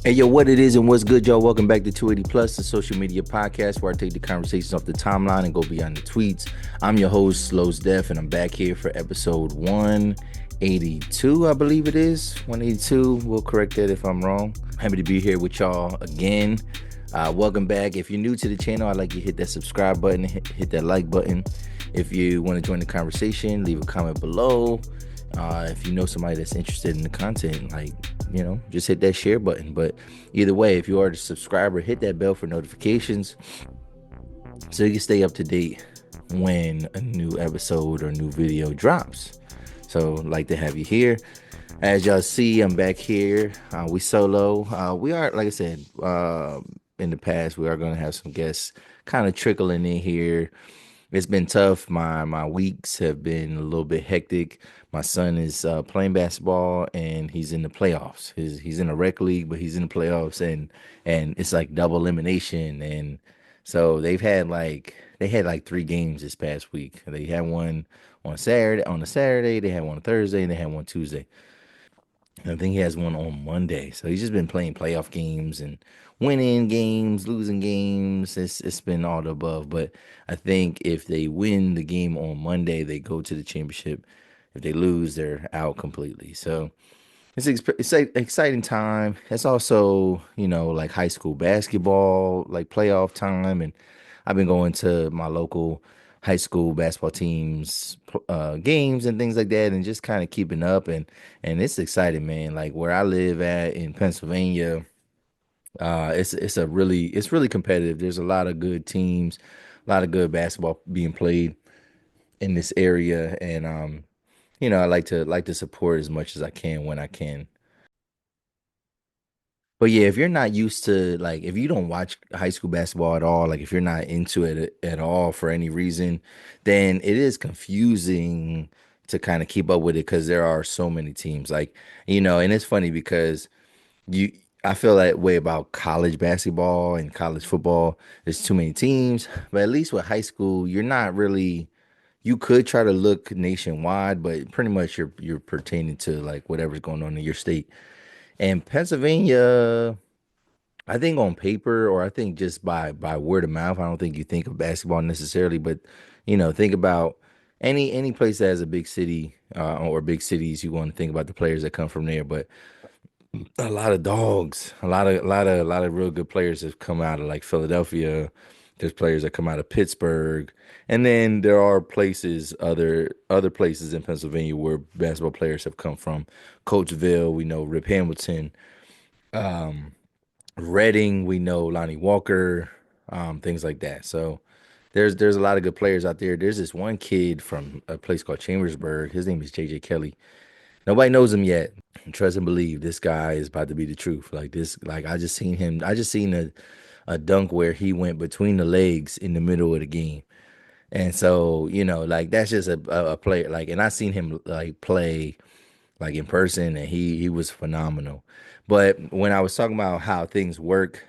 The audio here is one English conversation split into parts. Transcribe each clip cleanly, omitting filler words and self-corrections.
Hey, yo, what it is and what's good, y'all? Welcome back to 280 Plus, the social media podcast where I take the conversations off the timeline and go beyond the tweets. I'm your host, Slows Def, and I'm back here for episode 182, I believe it is. 182. We'll correct that if I'm wrong. Happy to be here with y'all again. Welcome back. If you're new to the channel, I'd like you to hit that subscribe button, hit that like button. If you want to join the conversation, leave a comment below. If you know somebody that's interested in the content, just hit that share button. But either way, if you are a subscriber, hit that bell for notifications so you can stay up to date when a new episode or new video drops. So, like to have you here. As y'all see, I'm back here. We solo. We are, like I said, in the past, we are going to have some guests kind of trickling in here. It's been tough. My weeks have been a little bit hectic. My son is playing basketball and he's in the playoffs. He's in a rec league, but he's in the playoffs and it's like double elimination. And so they had like 3 games this past week. They had one on a Saturday, they had one on Thursday, and they had one Tuesday. I think he has one on Monday. So he's just been playing playoff games and winning games, losing games. It's been all the above. But I think if they win the game on Monday, they go to the championship. If they lose, they're out completely. So it's an exciting time. It's also, like high school basketball, like playoff time. And I've been going to my local high school basketball teams games and things like that and just kind of keeping up and it's exciting, man. Like where I live at in Pennsylvania, it's really competitive. There's a lot of good teams, a lot of good basketball being played in this area and I like to support as much as I can when I can. But yeah, if you're not used to like if you don't watch high school basketball at all, like if you're not into it at all for any reason, then it is confusing to kind of keep up with it because there are so many teams. And it's funny because you I feel that way about college basketball and college football. There's too many teams, but at least with high school, you're not really you could try to look nationwide, but pretty much you're pertaining to like whatever's going on in your state. And Pennsylvania, I think on paper, or I think just by word of mouth, I don't think you think of basketball necessarily, but think about any place that has a big city or big cities, you want to think about the players that come from there. But a lot of dogs, a lot of real good players have come out of like Philadelphia. There's players that come out of Pittsburgh, and then there are other places in Pennsylvania where basketball players have come from. Coachville, we know Rip Hamilton. Um, Reading, we know Lonnie Walker, things like that. So there's a lot of good players out there. There's this one kid from a place called Chambersburg. His name is JJ Kelly. Nobody knows him yet. Trust and believe this guy is about to be the truth. Like this, like I just seen him. I just seen a dunk where he went between the legs in the middle of the game. And so, like that's just a player. Like, and I seen him like play like in person, and he was phenomenal. But when I was talking about how things work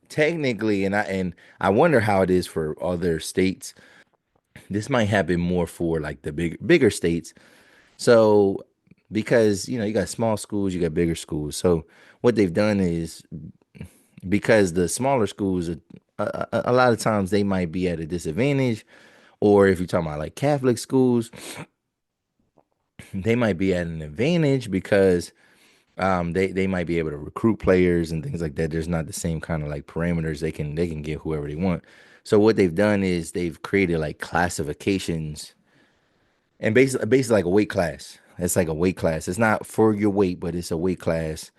technically, and I wonder how it is for other states. This might happen more for like the bigger states. So because you got small schools, you got bigger schools. So what they've done is because the smaller schools, a lot of times they might be at a disadvantage, or if you're talking about like Catholic schools, they might be at an advantage because they might be able to recruit players and things like that. There's not the same kind of like parameters. They can get whoever they want. So what they've done is they've created like classifications and basically like a weight class. It's like a weight class. It's not for your weight, but it's a weight class,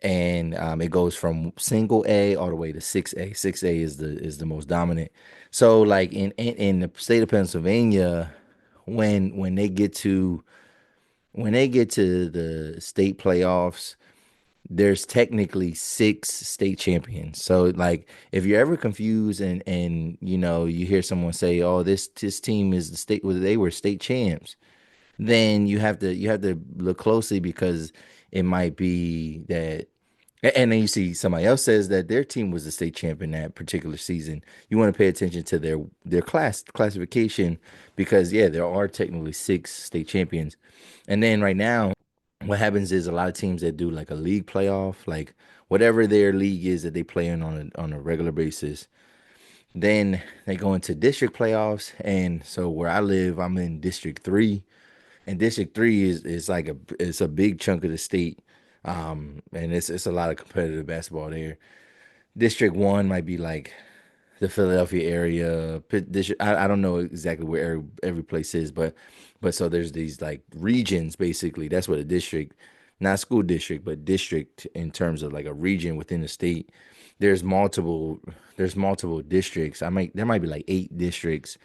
and it goes from single A all the way to 6A. 6A is the most dominant. So like in the state of Pennsylvania, when they get to the state playoffs, there's technically 6 state champions. So like if you're ever confused and you hear someone say, "Oh, this team is the state," well, they were state champs, then you have to look closely because it might be that. And then you see somebody else says that their team was the state champion that particular season. You want to pay attention to their classification because yeah, there are technically 6 state champions. And then right now, what happens is a lot of teams that do like a league playoff, like whatever their league is that they play in on a regular basis, then they go into district playoffs. And so where I live, I'm in District 3. And District 3 is like it's a big chunk of the state. And it's a lot of competitive basketball there. District 1 might be like the Philadelphia area. I don't know exactly where every place is, but so there's these like regions basically. That's what a district, not school district, but district in terms of like a region within the state. There's multiple there's multiple districts. There might be like 8 districts,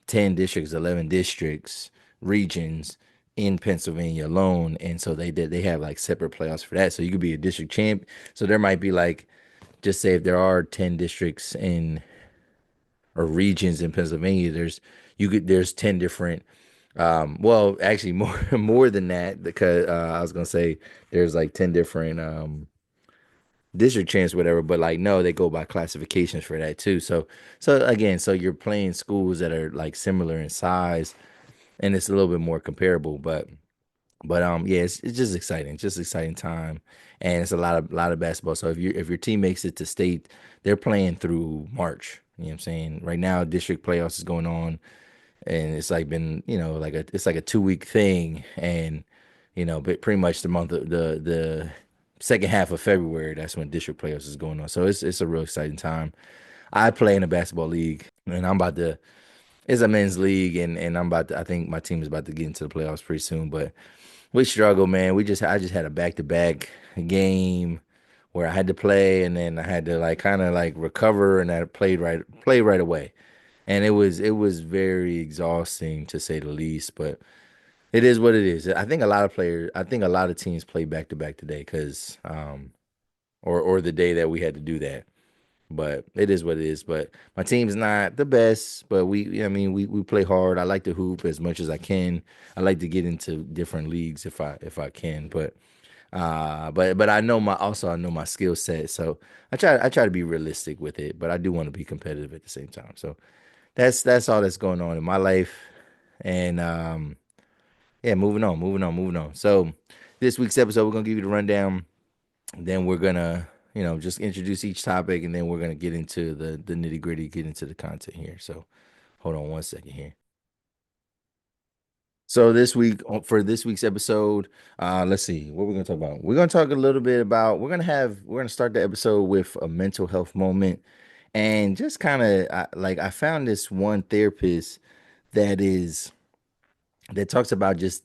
10 districts, 11 districts, regions in Pennsylvania alone. And so they have like separate playoffs for that. So you could be a district champ. So there might be like, just say if there are 10 districts in or regions in Pennsylvania, there's 10 different well, actually more than that, because I was gonna say there's like 10 different district champs, whatever, but like no, they go by classifications for that too. So again, so you're playing schools that are like similar in size, and it's a little bit more comparable, but yeah, it's just exciting, just exciting time. And it's a lot of basketball. So if your team makes it to state, they're playing through March. You know what I'm saying? Right now, district playoffs is going on, and it's like been, it's like a 2 week thing. And but pretty much the month of the second half of February, that's when district playoffs is going on. So it's a real exciting time. I play in a basketball league, and I'm about to it's a men's league, and I think my team is about to get into the playoffs pretty soon. But we struggle, man. I just had a back-to-back game where I had to play, and then I had to like kind of like recover, and I played right away. And it was very exhausting to say the least, but it is what it is. I think a lot of teams play back to back today because or the day that we had to do that. But it is what it is. But my team's not the best, but I mean, we play hard. I like to hoop as much as I can. I like to get into different leagues if I can. But I know my skill set. So I try to be realistic with it, but I do want to be competitive at the same time. So that's all that's going on in my life. And yeah, moving on. So this week's episode, we're gonna give you the rundown. Then we're gonna, just introduce each topic, and then we're gonna get into the nitty gritty, get into the content here. So hold on one second here. So for this week's episode, let's see what we're gonna talk about. We're gonna talk a little bit about we're gonna start the episode with a mental health moment, and just kind of like I found this one therapist that is that talks about just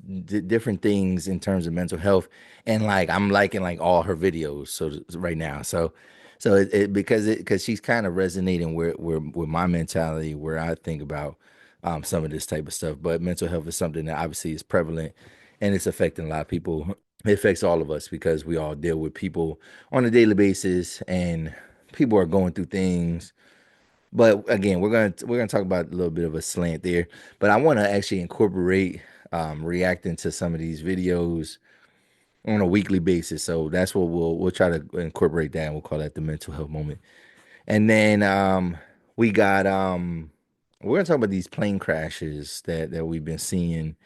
different things in terms of mental health, and like I'm liking like all her videos right now. So because she's kind of resonating with my mentality, where I think about some of this type of stuff. But mental health is something that obviously is prevalent, and it's affecting a lot of people. It affects all of us because we all deal with people on a daily basis, and people are going through things. But again, we're gonna talk about a little bit of a slant there. But I want to actually incorporate reacting to some of these videos on a weekly basis. So that's what we'll try to incorporate that, and we'll call that the mental health moment. And then we got we're gonna talk about these plane crashes that we've been seeing,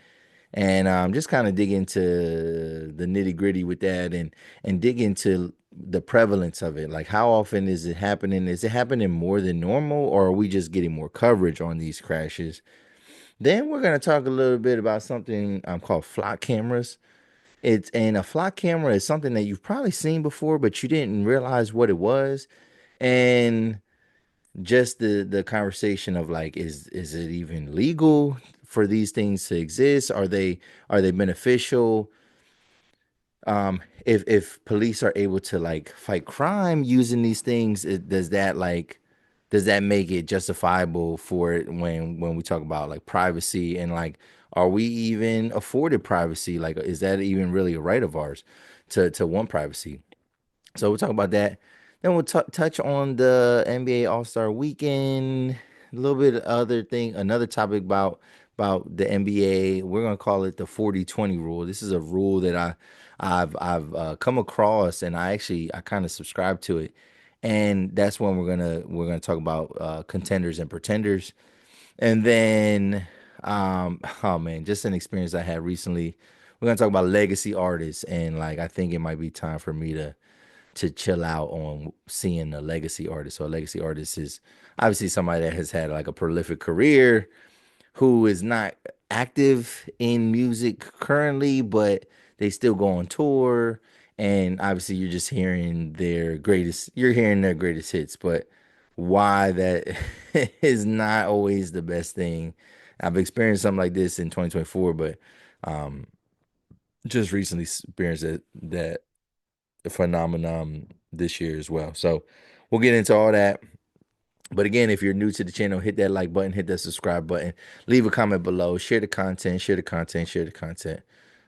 and just kind of dig into the nitty gritty with that, and dig into the prevalence of it. Like, how often is it happening? Is it happening more than normal, or are we just getting more coverage on these crashes? Then we're gonna talk a little bit about something called flock cameras. And a flock camera is something that you've probably seen before, but you didn't realize what it was. And just the conversation of like, is it even legal for these things to exist? Are they beneficial? If police are able to like fight crime using these things, does that make it justifiable for it when we talk about like privacy, and like, are we even afforded privacy? Like, is that even really a right of ours to want privacy? So we'll talk about that. Then we'll touch on the NBA All-Star Weekend, a little bit of another topic about the NBA. We're gonna call it the 40-20 rule. This is a rule that I've come across, and I kind of subscribe to it. And that's when we're gonna talk about contenders and pretenders. And then oh man, just an experience I had recently we're gonna talk about legacy artists, and like I think it might be time for me to chill out on seeing a legacy artist. So a legacy artist is obviously somebody that has had like a prolific career, who is not active in music currently, but they still go on tour. And obviously, you're hearing their greatest hits, but why that is not always the best thing. I've experienced something like this in 2024, but um, just recently experienced that phenomenon this year as well. So we'll get into all that. But again, if you're new to the channel, hit that like button, hit that subscribe button, leave a comment below, share the content, share the content, share the content.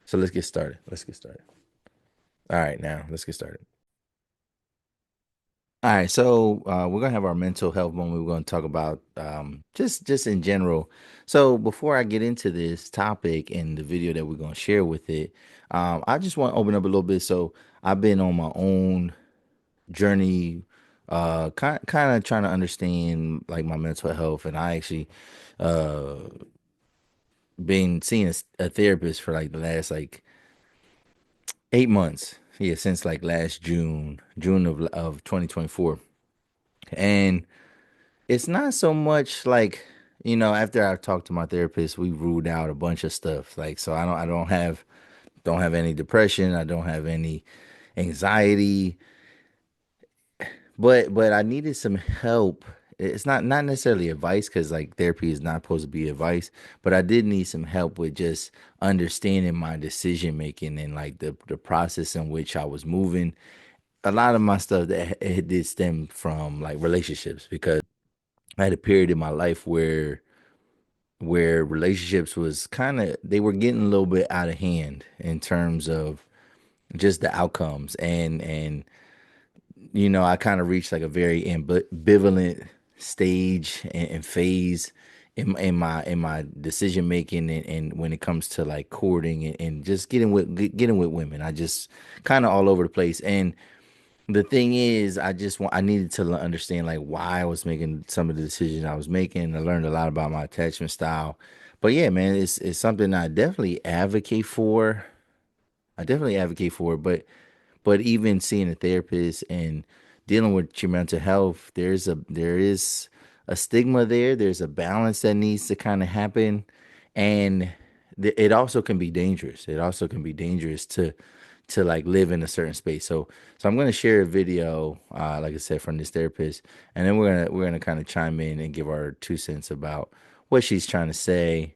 So let's get started. Let's get started. All right, now let's get started. All right, so we're gonna have our mental health moment. We're gonna talk about just in general. So before I get into this topic and the video that we're gonna share with it, I just want to open up a little bit. So I've been on my own journey, kind of trying to understand like my mental health, and I actually uh been seeing a therapist for like the last like 8 months. Yeah, since like last June of 2024. And it's not so much like, after I talked to my therapist, we ruled out a bunch of stuff. Like, so I don't have any depression, I don't have any anxiety, but I needed some help. It's not necessarily advice, because like therapy is not supposed to be advice, but I did need some help with just understanding my decision making and like the process in which I was moving. A lot of my stuff that it did stem from like relationships, because I had a period in my life where relationships was kind of, they were getting a little bit out of hand in terms of just the outcomes. And I kind of reached like a very ambivalent stage and phase in my decision making, and when it comes to like courting and just getting with women. I just kind of all over the place. And the thing is, I needed to understand like why I was making some of the decisions I was making. I learned a lot about my attachment style. But yeah, man, it's something I definitely advocate for. I definitely advocate for it, but even seeing a therapist and dealing with your mental health, there is a stigma there. There's a balance that needs to kind of happen, and it also can be dangerous. It also can be dangerous to like live in a certain space. So I'm gonna share a video, like I said, from this therapist, and then we're gonna kind of chime in and give our 2 cents about what she's trying to say,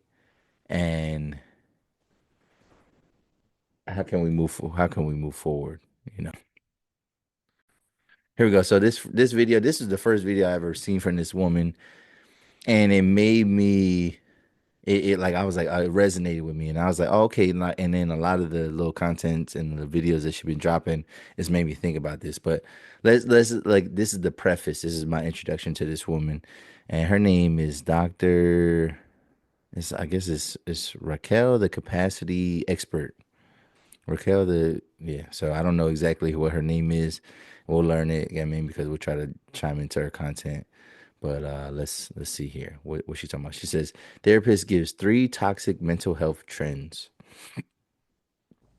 and how can we move forward. You know. Here we go. So this video, this is the first video I ever seen from this woman, and it made me it like I was like it resonated with me, and I was like, oh, okay. And then a lot of the little contents and the videos that she's been dropping has made me think about this. But let's like, this is the preface. This is my introduction to this woman, and her name is Doctor. I guess it's Raquel, the capacity expert. Raquel, yeah. So I don't know exactly what her name is. We'll learn it. I mean, because we'll try to chime into her content. But let's see here. What she talking about? She says therapist gives 3 toxic mental health trends.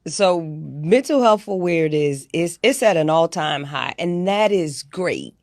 So mental health for where it is it's at an all-time high, and that is great.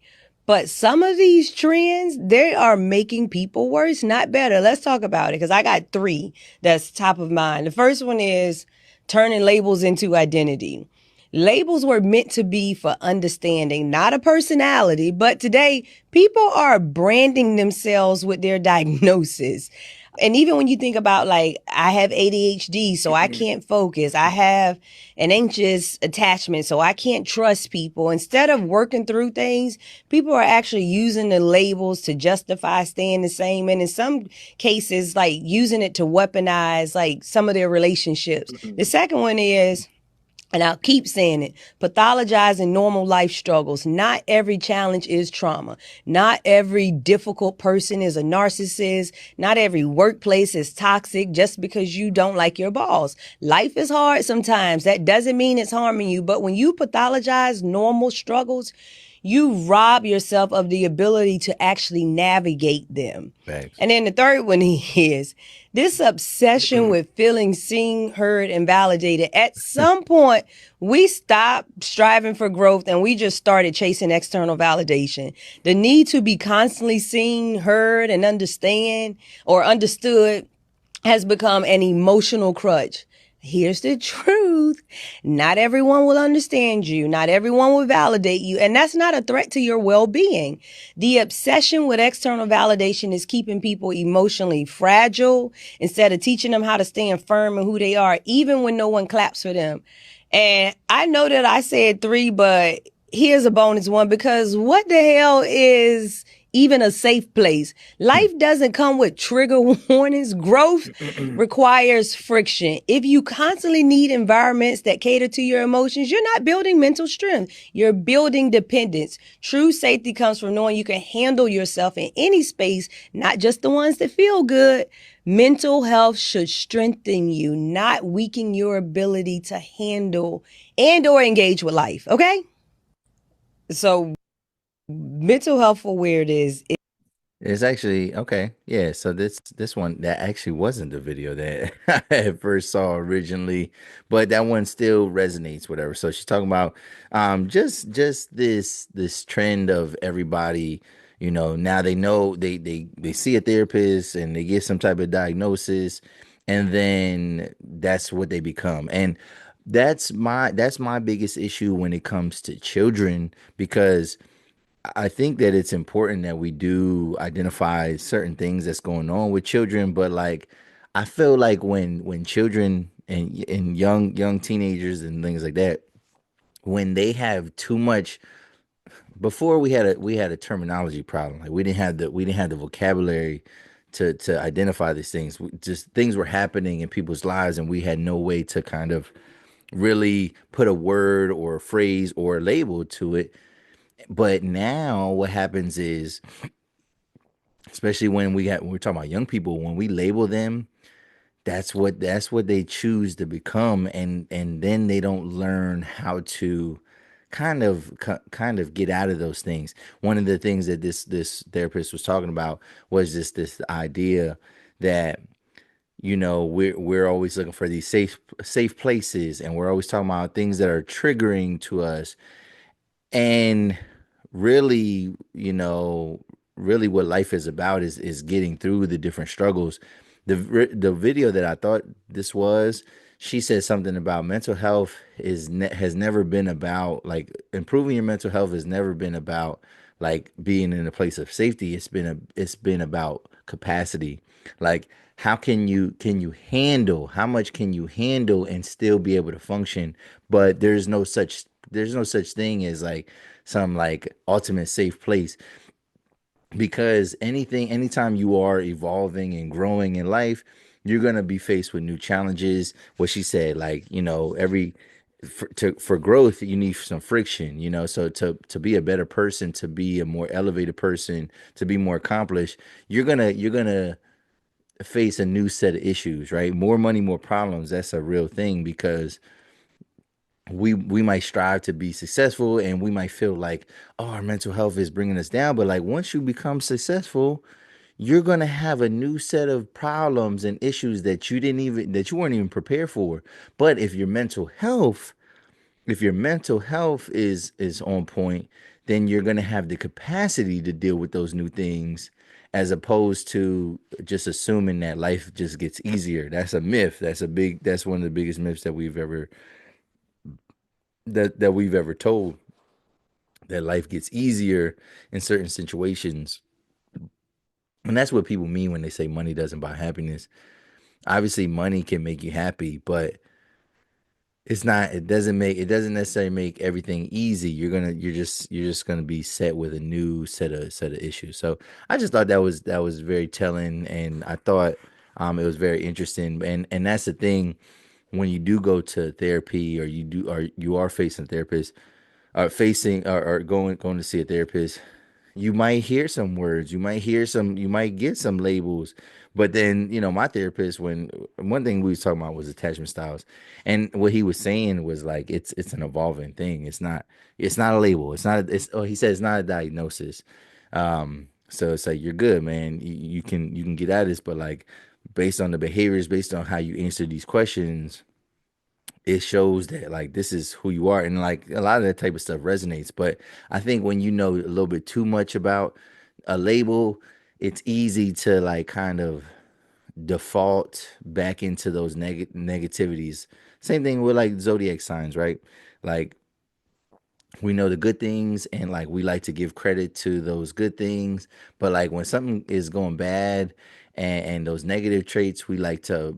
But some of these trends, they are making people worse, not better. Let's talk about it, because I got three that's top of mind. The first one is turning labels into identity. Labels were meant to be for understanding, not a personality, but today people are branding themselves with their diagnosis. And even when you think about, like, I have ADHD, so I can't focus. I have an anxious attachment, so I can't trust people. Instead of working through things, people are actually using the labels to justify staying the same. And in some cases, like using it to weaponize like some of their relationships. The second one is, and I'll keep saying it, pathologizing normal life struggles. Not every challenge is trauma. Not every difficult person is a narcissist. Not every workplace is toxic just because you don't like your boss. Life is hard sometimes. That doesn't mean it's harming you. But when you pathologize normal struggles, you rob yourself of the ability to actually navigate them. Facts. And then the third one is this obsession with feeling seen, heard, and validated. At some point, we stopped striving for growth and we just started chasing external validation. The need to be constantly seen, heard, and understood has become an emotional crutch. Here's the truth. Not everyone will understand you. Not everyone will validate you. And that's not a threat to your well-being. The obsession with external validation is keeping people emotionally fragile instead of teaching them how to stand firm in who they are, even when no one claps for them. And I know that I said three, but here's a bonus one because what the hell is even a safe place? Life doesn't come with trigger warnings. Growth requires friction. If you constantly need environments that cater to your emotions, you're not building mental strength. You're building dependence. True safety comes from knowing you can handle yourself in any space, not just the ones that feel good. Mental health should strengthen you, not weaken your ability to handle and or engage with life. Okay? So mental health for where it is. It's actually okay. Yeah, so this one that actually wasn't the video that I at first saw originally, but that one still resonates, whatever. So she's talking about just this trend of everybody, now they know they see a therapist and they get some type of diagnosis, and then that's what they become. And that's my biggest issue when it comes to children because I think that it's important that we do identify certain things that's going on with children, but like I feel like when children and young teenagers and things like that, when they have too much before we had a terminology problem. Like we didn't have the vocabulary to identify these things. Just things were happening in people's lives and we had no way to kind of really put a word or a phrase or a label to it. But now what happens is, especially when we're talking about young people, when we label them, that's what they choose to become, and then they don't learn how to kind of get out of those things. One of the things that this therapist was talking about was this idea that we're always looking for these safe places, and we're always talking about things that are triggering to us. And really, really what life is about is getting through the different struggles. The video that I thought this was, she said something about mental health has never been about like improving your mental health has never been about like being in a place of safety. It's been about capacity. Like how can you handle how much can you handle and still be able to function? But there's no such thing as like some like ultimate safe place, because anytime you are evolving and growing in life, you're going to be faced with new challenges. What she said, like, for growth you need some friction, so to be a better person, to be a more elevated person, to be more accomplished, you're going to face a new set of issues, right? More money, more problems. That's a real thing, because we might strive to be successful and we might feel like, oh, our mental health is bringing us down. But like once you become successful, you're going to have a new set of problems and issues that you weren't even prepared for. But if your mental health is on point, then you're going to have the capacity to deal with those new things, as opposed to just assuming that life just gets easier. That's a myth. That's one of the biggest myths that we've ever told, that life gets easier in certain situations. And that's what people mean when they say money doesn't buy happiness. Obviously money can make you happy, but it doesn't necessarily make everything easy. You're just gonna be set with a new set of issues. So I just thought that was very telling, and I thought it was very interesting. And that's the thing, when you do go to therapy, or you are facing a therapist, or going to see a therapist, you might hear some words, you might get some labels. But then, my therapist, when one thing we was talking about was attachment styles, and what he was saying was like it's an evolving thing. It's not a label. He said it's not a diagnosis. So it's like you're good, man. You can get at this, but like based on the behaviors, based on how you answer these questions, it shows that like this is who you are, and like a lot of that type of stuff resonates. But I think when you know a little bit too much about a label, it's easy to like kind of default back into those negativities. Same thing with like zodiac signs, right? Like we know the good things, and like we like to give credit to those good things, but like when something is going bad, and those negative traits, we like to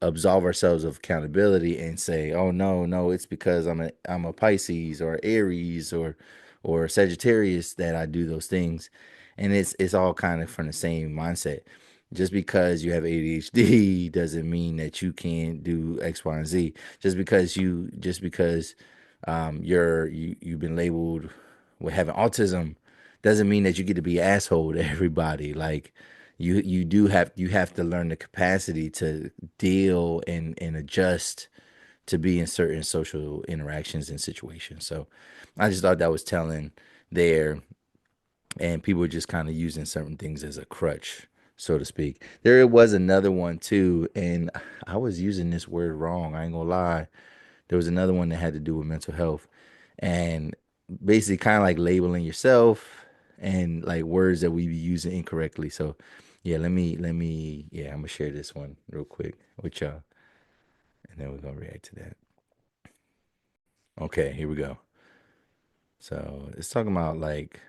absolve ourselves of accountability and say, oh no, no, it's because I'm a Pisces or Aries or Sagittarius that I do those things. And it's all kind of from the same mindset. Just because you have ADHD doesn't mean that you can't do X, Y, and Z. Just because you've been labeled with having autism doesn't mean that you get to be asshole to everybody. Like you have to learn the capacity to deal and adjust to be in certain social interactions and situations. So I just thought that was telling there, and people were just kind of using certain things as a crutch, so to speak. There was another one too, and I was using this word wrong. I ain't gonna lie. There was another one that had to do with mental health, and basically kind of like labeling yourself and like words that we be using incorrectly. So yeah, yeah, I'm gonna share this one real quick with y'all, and then we're gonna react to that. Okay, here we go. So it's talking about like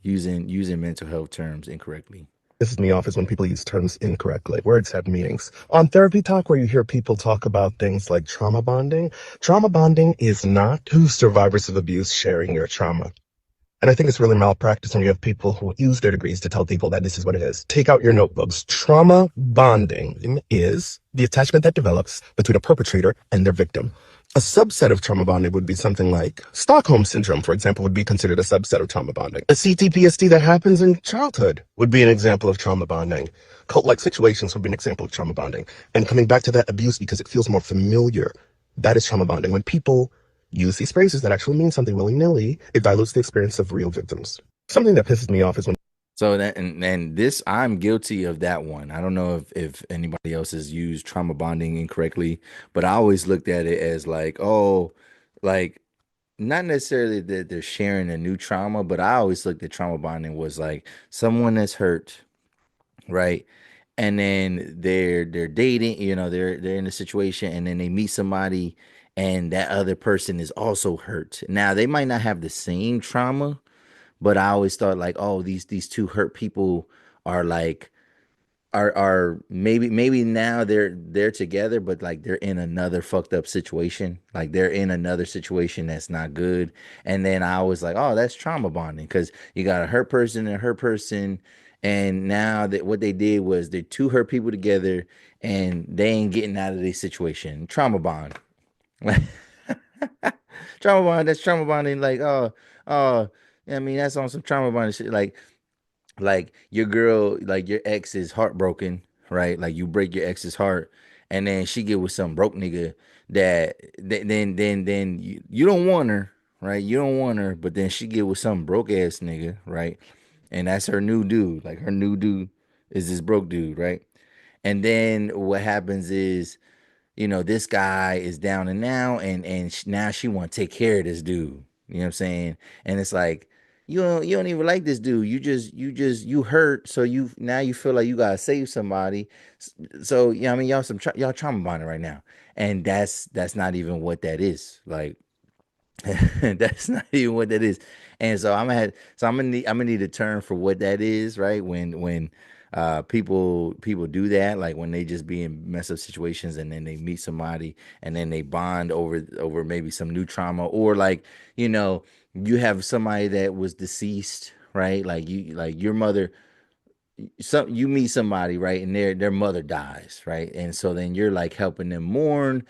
using mental health terms incorrectly. Pisses me off is when people use terms incorrectly. Words have meanings. On Therapy Talk, where you hear people talk about things like trauma bonding is not two survivors of abuse sharing your trauma. And I think it's really malpractice when you have people who use their degrees to tell people that this is what it is. Take out your notebooks. Trauma bonding is the attachment that develops between a perpetrator and their victim. A subset of trauma bonding would be something like Stockholm Syndrome, for example, would be considered a subset of trauma bonding. A CTPSD that happens in childhood would be an example of trauma bonding. Cult-like situations would be an example of trauma bonding. And coming back to that abuse because it feels more familiar, that is trauma bonding. When people use these phrases that actually mean something willy-nilly, it dilutes the experience of real victims. Something that pisses me off is when So that and this, I'm guilty of that one. I don't know if anybody else has used trauma bonding incorrectly, but I always looked at it as like, oh, like not necessarily that they're sharing a new trauma, but I always looked at trauma bonding was like someone that's hurt, right? And then they're dating, they're in a situation, and then they meet somebody, and that other person is also hurt. Now they might not have the same trauma, but I always thought like, oh, these two hurt people are like are maybe now they're together, but like they're in another fucked up situation. Like they're in another situation that's not good. And then I was like, oh, that's trauma bonding because you got a hurt person and a hurt person. And now that what they did was they two hurt people together and they ain't getting out of this situation. Trauma bond. Trauma bond, that's trauma bonding. Like, oh, I mean, that's on some trauma bonding shit. Like your girl, like your ex is heartbroken, right? Like you break your ex's heart, and then she get with some broke nigga that then you don't want her, right? You don't want her, but then she get with some broke ass nigga, right? And that's her new dude. Like her new dude is this broke dude, right? And then what happens is, this guy is down and now, and now she want to take care of this dude. You know what I'm saying? And it's like you don't even like this dude. You hurt, so you feel like you gotta save somebody. So yeah, I mean y'all trauma bonding right now, and that's not even what that is. Like that's not even what that is. And so I'm gonna need a term for what that is, right? When people do that, like when they just be in mess up situations and then they meet somebody and then they bond over maybe some new trauma, or like, you have somebody that was deceased, right? Like your mother, you meet somebody, right, and their mother dies, right, and so then you're like helping them mourn,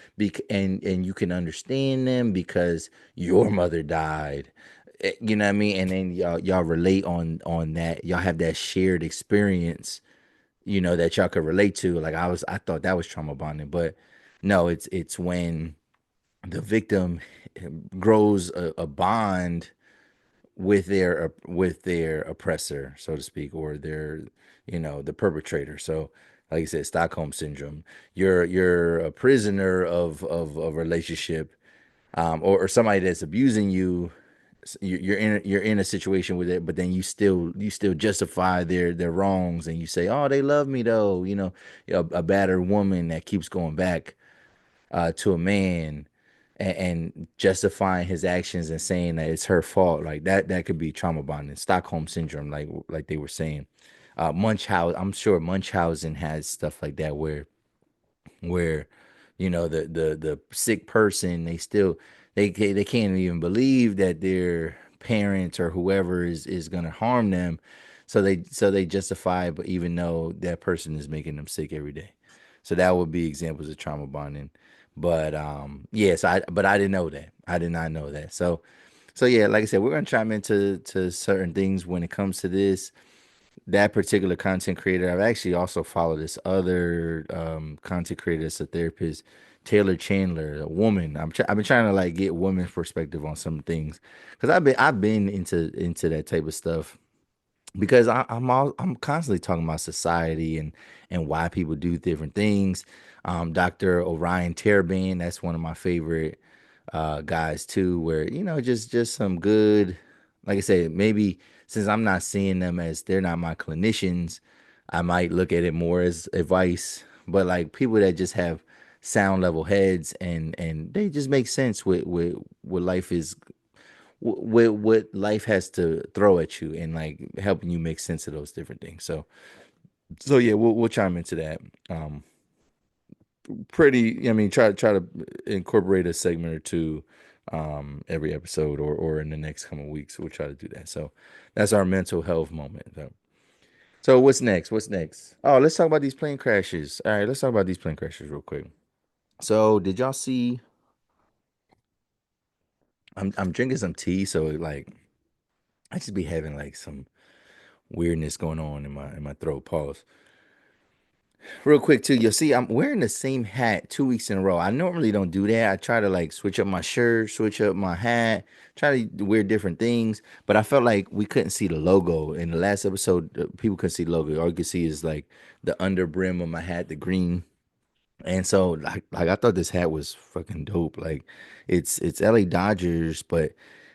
and you can understand them because your mother died. You know what I mean? And then y'all relate on that. Y'all have that shared experience, that y'all could relate to. Like I thought that was trauma bonding, but no, it's when the victim grows a bond with their oppressor, so to speak, or the perpetrator. So, like you said, Stockholm syndrome. You're a prisoner of a relationship, or somebody that's abusing you. You're in a situation with it, but then you still justify their wrongs, and you say, "Oh, they love me though." A battered woman that keeps going back to a man, and justifying his actions and saying that it's her fault, like that could be trauma bonding, Stockholm syndrome, like they were saying. Munchausen, I'm sure Munchausen has stuff like that, where the sick person, they can't even believe that their parents or whoever is going to harm them, so they justify it, but even though that person is making them sick every day. So that would be examples of trauma bonding. But yes, I didn't know that. I did not know that. So yeah, like I said, we're gonna chime into to certain things when it comes to this. That particular content creator, I've actually also followed this other content creator, that's a therapist, Taylor Chandler, a woman. I've been trying to like get women's perspective on some things, because I've been into that type of stuff, because I'm constantly talking about society and why people do different things. Dr. Orion Terabane, that's one of my favorite guys too, where just some good, like I said, maybe since I'm not seeing them as they're not my clinicians, I might look at it more as advice. But like people that just have sound level heads, and they just make sense with what life is, with what life has to throw at you, and like helping you make sense of those different things. So yeah, we'll chime into that. Um, I mean, try to incorporate a segment or two every episode, or in the next coming weeks. We'll try to do that. So that's our mental health moment. So what's next? What's next? Oh, let's talk about these plane crashes. All right, let's talk about these plane crashes real quick. So did y'all see? I'm drinking some tea, so like I just be having like some weirdness going on in my throat. Pause. Real quick too, you'll see I'm wearing the same hat 2 weeks in a row. I normally don't do that. I try to like switch up my shirt, switch up my hat, try to wear different things. But I felt like we couldn't see the logo in the last episode. People couldn't see the logo. All you could see is like the under brim of my hat, the green. And so like I thought this hat was fucking dope. Like it's LA Dodgers, but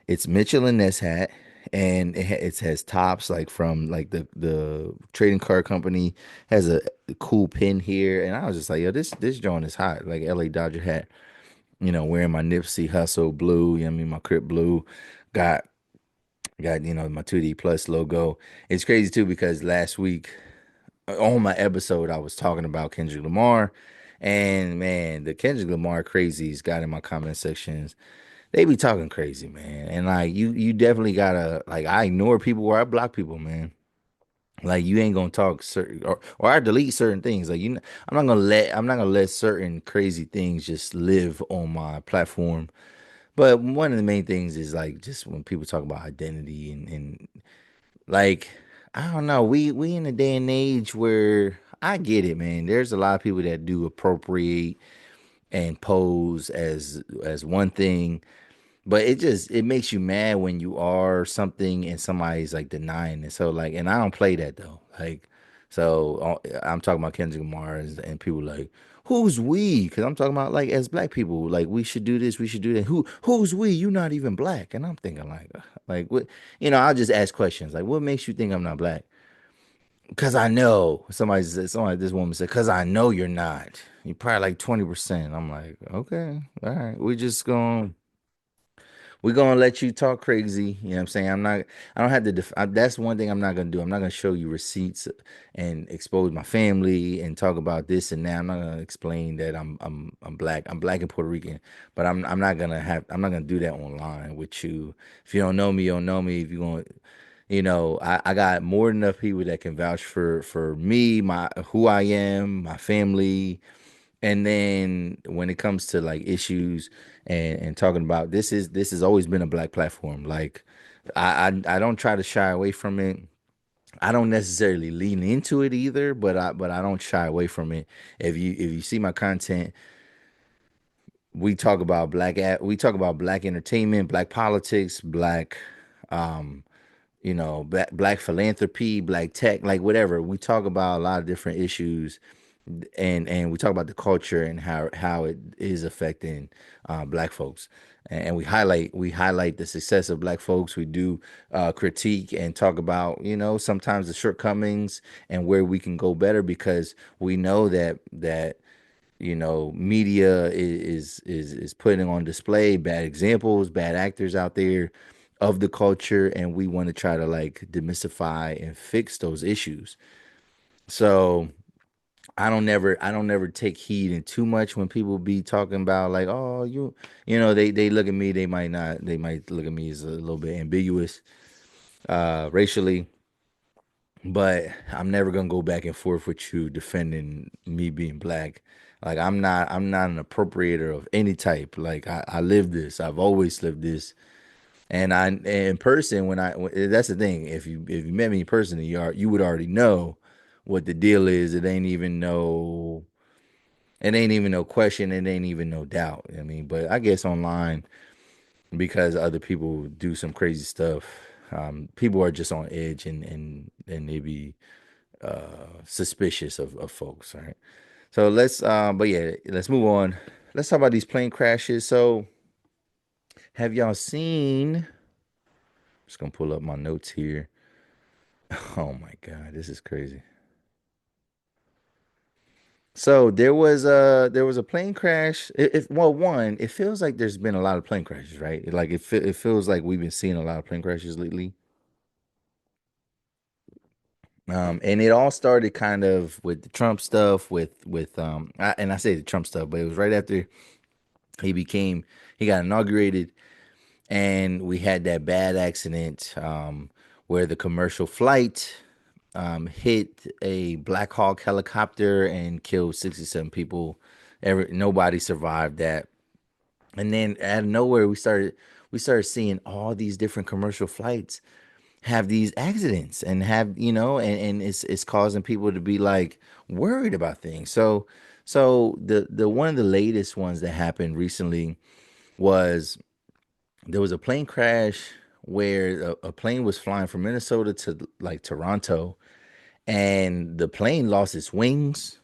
it's Mitchell and Ness hat, and it has tops like from like the trading card company, has a cool pin here, and I was just like, yo, this joint is hot. Like LA Dodger hat, wearing my Nipsey Hustle blue, I mean my Crip blue, got my 2D Plus logo. It's crazy too because last week on my episode, I was talking about Kendrick Lamar, and man, the Kendrick Lamar crazies got in my comment sections. They be talking crazy, man, and like you definitely gotta like. I ignore people or I block people, man. Like you ain't gonna talk certain, or I delete certain things. Like I'm not gonna let certain crazy things just live on my platform. But one of the main things is like just when people talk about identity, and like, I don't know. We in a day and age where I get it, man. There's a lot of people that do appropriate and pose as one thing, but it makes you mad when you are something and somebody's like denying it. So like, and I don't play that though. Like, so I'm talking about Kendrick Lamar, and people like, who's we? Because I'm talking about like as black people, like we should do this, we should do that. Who's we? You not even black. And I'm thinking like what? I'll just ask questions like, what makes you think I'm not black? Because I know this woman said, because I know you're not. You're probably like 20%. I'm like, okay, all right. We're gonna let you talk crazy. You know what I'm saying? I don't have to that's one thing I'm not gonna do. I'm not gonna show you receipts and expose my family and talk about this and that. I'm not gonna explain that I'm black. I'm black and Puerto Rican, but I'm not gonna do that online with you. If you don't know me, you don't know me. If you're going, I got more than enough people that can vouch for me, my who I am, my family, And then when it comes to like issues and talking about this has always been a black platform. Like I don't try to shy away from it. I don't necessarily lean into it either, but I don't shy away from it. If you see my content, we talk about black entertainment, black politics, black um black philanthropy, black tech, like whatever. We talk about a lot of different issues, and we talk about the culture and how it is affecting black folks. And we highlight the success of black folks. We do critique and talk about sometimes the shortcomings and where we can go better, because we know that media is putting on display bad examples, bad actors out there of the culture, and we want to try to like demystify and fix those issues. So I don't never take heed in too much when people be talking about like, oh, they look at me, they might look at me as a little bit ambiguous racially, but I'm never gonna go back and forth with you defending me being black. Like I'm not an appropriator of any type. Like I live this. I've always lived this. And I in person that's the thing. If you met me in person, you would already know what the deal is. It ain't even no question. It ain't even no doubt. I mean, but I guess online, because other people do some crazy stuff, people are just on edge, and they be suspicious of folks, right? So but yeah, let's move on. Let's talk about these plane crashes. So have y'all seen? Just gonna pull up my notes here. Oh my God, this is crazy. So there was a plane crash. Well, one, it feels like there's been a lot of plane crashes, right? Like it feels like we've been seeing a lot of plane crashes lately. And it all started kind of with the Trump stuff, and I say the Trump stuff, but it was right after he became he got inaugurated, and we had that bad accident where the commercial flight hit a Black Hawk helicopter and killed 67 people. Nobody survived that. And then out of nowhere, we started seeing all these different commercial flights have these accidents and and it's causing people to be like worried about things. So the one of the latest ones that happened recently was there was a plane crash where a plane was flying from Minnesota to like Toronto, and the plane lost its wings.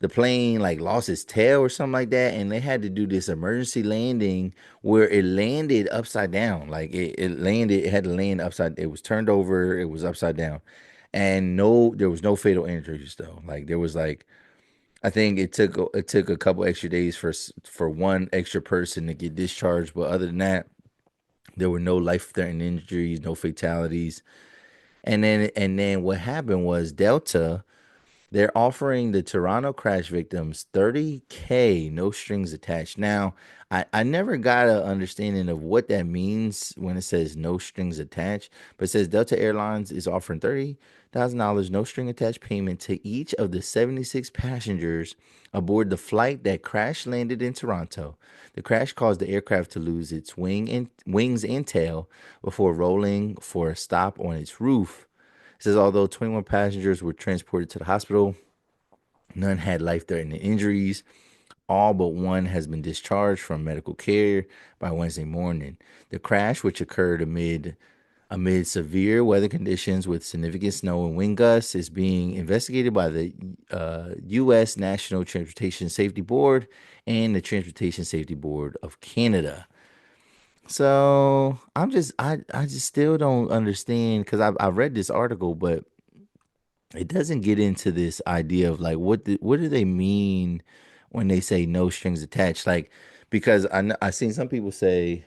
The plane like lost its tail or something like that, and they had to do this emergency landing where it landed upside down. Like it had to land upside. It was turned over. It was upside down, and there was no fatal injuries though. Like there was like I think it took a couple extra days for one extra person to get discharged, but other than that, there were no life threatening injuries, no fatalities. And then what happened was Delta, they're offering the Toronto crash victims 30K, no strings attached. Now, I never got an understanding of what that means when it says no strings attached, but it says Delta Airlines is offering $30,000 no string attached payment to each of the 76 passengers aboard the flight that crash landed in Toronto. The crash caused the aircraft to lose its wings and tail before rolling for a stop on its roof. It says although 21 passengers were transported to the hospital, none had life-threatening injuries. All but one has been discharged from medical care by Wednesday morning. The crash, which occurred amid severe weather conditions with significant snow and wind gusts, is being investigated by the U.S. National Transportation Safety Board and the Transportation Safety Board of Canada. So I just still don't understand because I've read this article, but it doesn't get into this idea of like what do they mean when they say no strings attached? Like because I seen some people say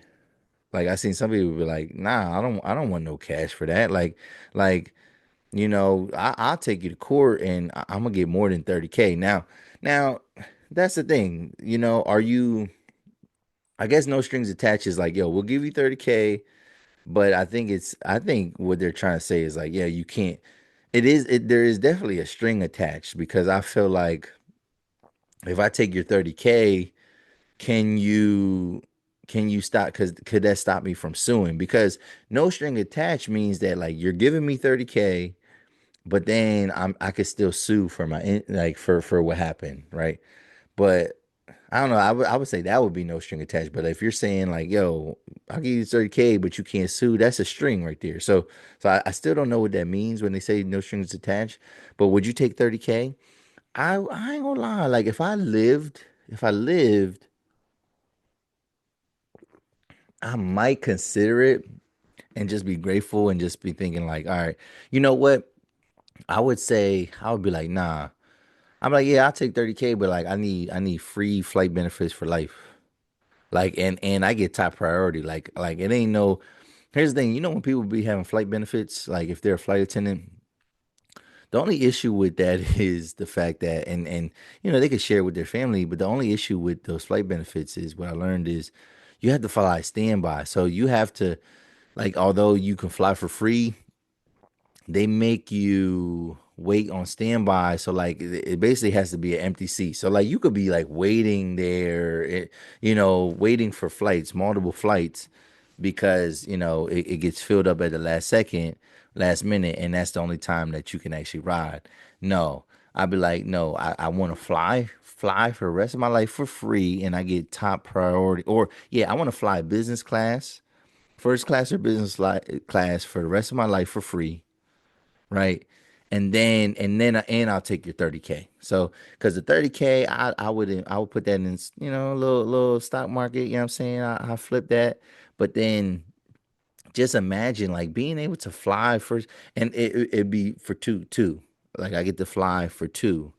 I seen some people be like, nah, I don't want no cash for that. Like I'll take you to court and I'm gonna get more than 30K. Now that's the thing. Are you? I guess no strings attached is like, yo, we'll give you 30K. But I think what they're trying to say is like, yeah, you can't. There is definitely a string attached because I feel like if I take your 30K, can you can you stop, because could that stop me from suing? Because no string attached means that like you're giving me 30K, but then I could still sue for like for what happened, right? But I don't know. I would say that would be no string attached. But if you're saying like, yo, I'll give you 30K, but you can't sue, that's a string right there. So I still don't know what that means when they say no strings attached. But would you take 30K? I ain't gonna lie. Like if I lived, I might consider it and just be grateful and just be thinking like, all right, you know what? I would be like, nah. I'm like, yeah, I'll take 30K, but like I need free flight benefits for life. Like and I get top priority. Like it ain't no here's the thing, when people be having flight benefits, like if they're a flight attendant, the only issue with that is the fact that and they could share with their family, but the only issue with those flight benefits is what I learned is you have to fly standby. So you have to like although you can fly for free, they make you wait on standby. So like it basically has to be an empty seat. So like you could be like waiting there, waiting for flights, multiple flights, because it gets filled up at the last second, last minute, and that's the only time that you can actually ride. No, I'd be like, no, I want to fly for the rest of my life for free, and I get top priority. Or yeah, I want to fly business class, first class or class for the rest of my life for free, right? And I'll take your 30K. So because the 30K, I would put that in, a little stock market. You know what I'm saying? I flip that, but then just imagine like being able to fly first, and it'd be for two. Like I get to fly for two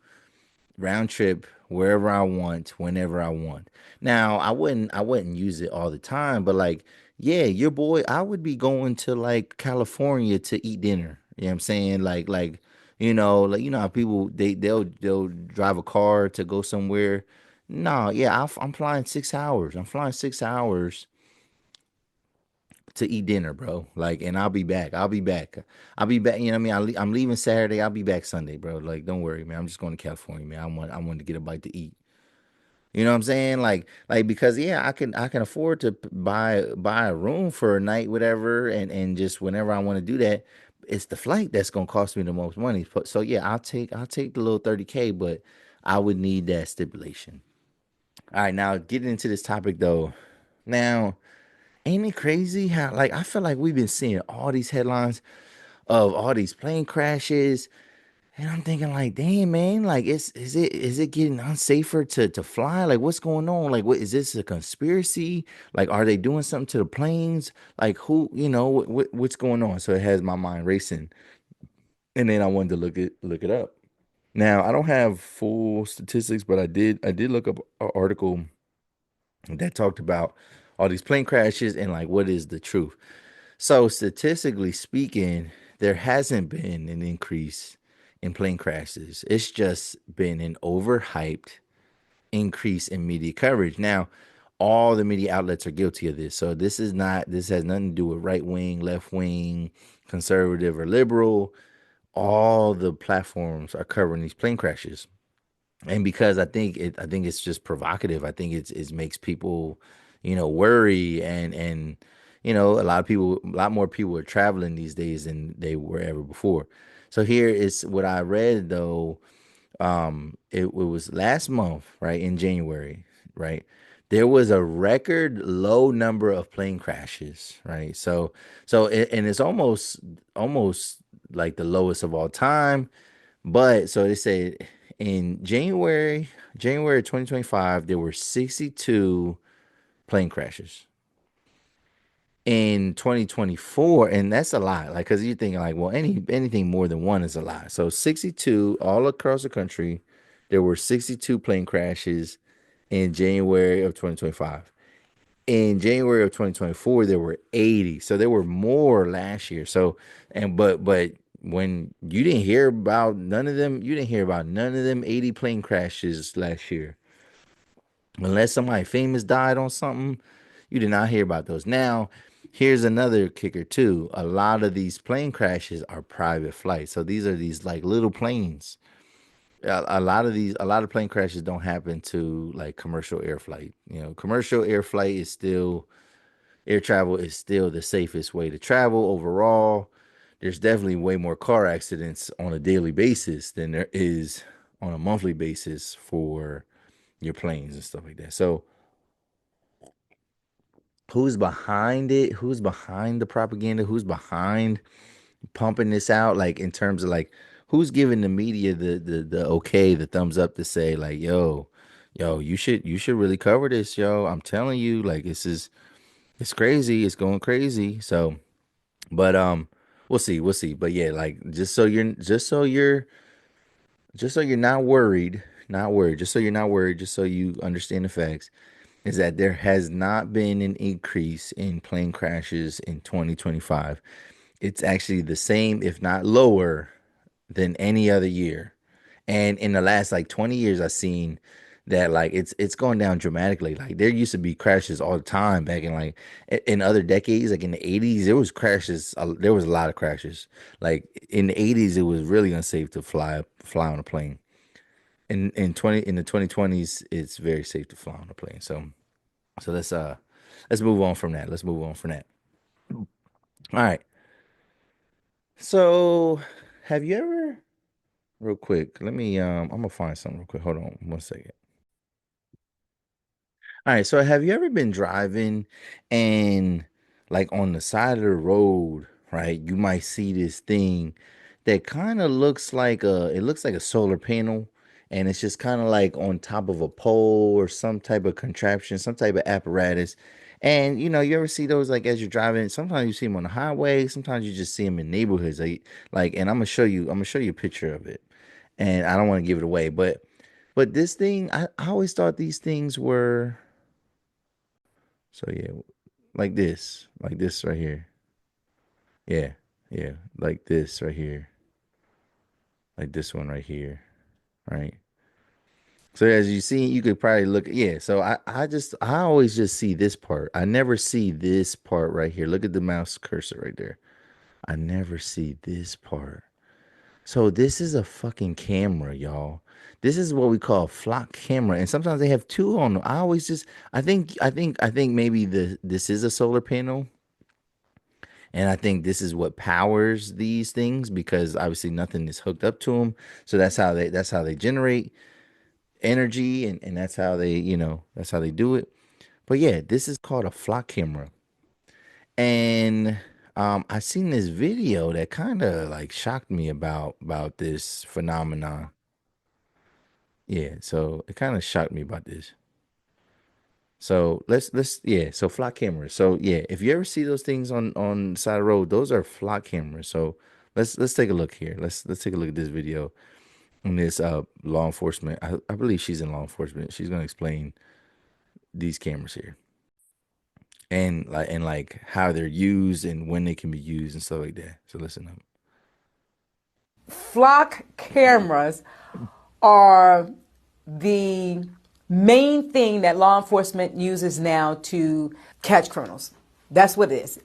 round trip wherever I want, whenever I want. Now, I wouldn't use it all the time, but like, yeah, your boy, I would be going to like California to eat dinner. You know what I'm saying? Like how people they'll drive a car to go somewhere. No, yeah, I'm flying 6 hours. I'm flying 6 hours to eat dinner, bro. Like, and I'll be back. I'll be back. I'll be back. You know what I mean? I'm leaving Saturday. I'll be back Sunday, bro. Like, don't worry, man. I'm just going to California, man. I want to get a bite to eat. You know what I'm saying? Like because yeah, I can afford to buy a room for a night, whatever, and just whenever I want to do that. It's the flight that's gonna cost me the most money. So yeah, I'll take the little 30K, but I would need that stipulation. All right, now getting into this topic though. Now, ain't it crazy how like I feel like we've been seeing all these headlines of all these plane crashes, and I'm thinking like, damn man, like is it getting unsafer to fly? Like what's going on? Like what is this a conspiracy? Like are they doing something to the planes? Like who, what's going on? So it has my mind racing. And then I wanted to look it up. Now, I don't have full statistics, but I did look up an article that talked about all these plane crashes and like what is the truth. So statistically speaking, there hasn't been an increase in plane crashes. It's just been an overhyped increase in media coverage. Now, all the media outlets are guilty of this. So this has nothing to do with right wing, left wing, conservative or liberal. All the platforms are covering these plane crashes. And because I think it's just provocative. I think it makes people, worry, and a lot more people are traveling these days than they were ever before. So here is what I read though. It was last month, right, in January, right? There was a record low number of plane crashes, right? And it's almost like the lowest of all time. But so they said in January 2025, there were 62 plane crashes. In 2024, and that's a lot. Like, cause you're thinking like, well, anything more than one is a lot. So 62 all across the country, there were 62 plane crashes in January of 2025. In January of 2024, there were 80. So there were more last year. So but when you didn't hear about none of them 80 plane crashes last year. Unless somebody famous died on something, you did not hear about those. Now, here's another kicker too. A lot of these plane crashes are private flights. So these are these like little planes. a lot of plane crashes don't happen to like commercial air flight. Commercial air flight is still air travel is still the safest way to travel overall. There's definitely way more car accidents on a daily basis than there is on a monthly basis for your planes and stuff like that. So who's behind it? Who's behind the propaganda? Who's behind pumping this out? Like in terms of like who's giving the media the okay, the thumbs up to say like, yo, you should really cover this, yo. I'm telling you, like it's crazy, it's going crazy. So, but we'll see. But yeah, like just so you're not worried, just so you're not worried, just so you understand the facts is that there has not been an increase in plane crashes in 2025. It's actually the same, if not lower, than any other year. And in the last like 20 years, I've seen that like it's going down dramatically. Like there used to be crashes all the time back in like in other decades, like in the 80s, there was crashes. There was a lot of crashes. Like in the 80s, it was really unsafe to fly on a plane. In the 2020s, it's very safe to fly on a plane. So let's move on from that. Let's move on from that. All right. So have you ever real quick, let me I'm gonna find something real quick. Hold on 1 second. All right, so have you ever been driving and like on the side of the road, right? You might see this thing that kind of looks like a solar panel and it's just kind of like on top of a pole or some type of contraption, some type of apparatus. And you ever see those like as you're driving, sometimes you see them on the highway, sometimes you just see them in neighborhoods like and I'm gonna show you a picture of it. And I don't want to give it away, but this thing I always thought these things were so yeah, like this right here. Yeah, yeah, like this right here, like this one right here, right? So as you see, you could probably look. Yeah, so I always just see this part. I never see this part right here. Look at the mouse cursor right there. I never see this part. So this is a fucking camera, y'all. This is what we call a flock camera, and sometimes they have two on them. I think maybe this is a solar panel. And I think this is what powers these things because obviously nothing is hooked up to them. So that's how they generate energy and that's how that's how they do it. But yeah, this is called a flock camera. And I seen this video that kind of like shocked me about this phenomenon. Yeah, so it kind of shocked me about this. So let's yeah, so flock cameras. So yeah, if you ever see those things on the side of the road, those are flock cameras. So let's take a look here. Let's take a look at this video on this law enforcement. I believe she's in law enforcement. She's gonna explain these cameras here and like how they're used and when they can be used and stuff like that. So listen up. Flock cameras are the main thing that law enforcement uses now to catch criminals. That's what it is.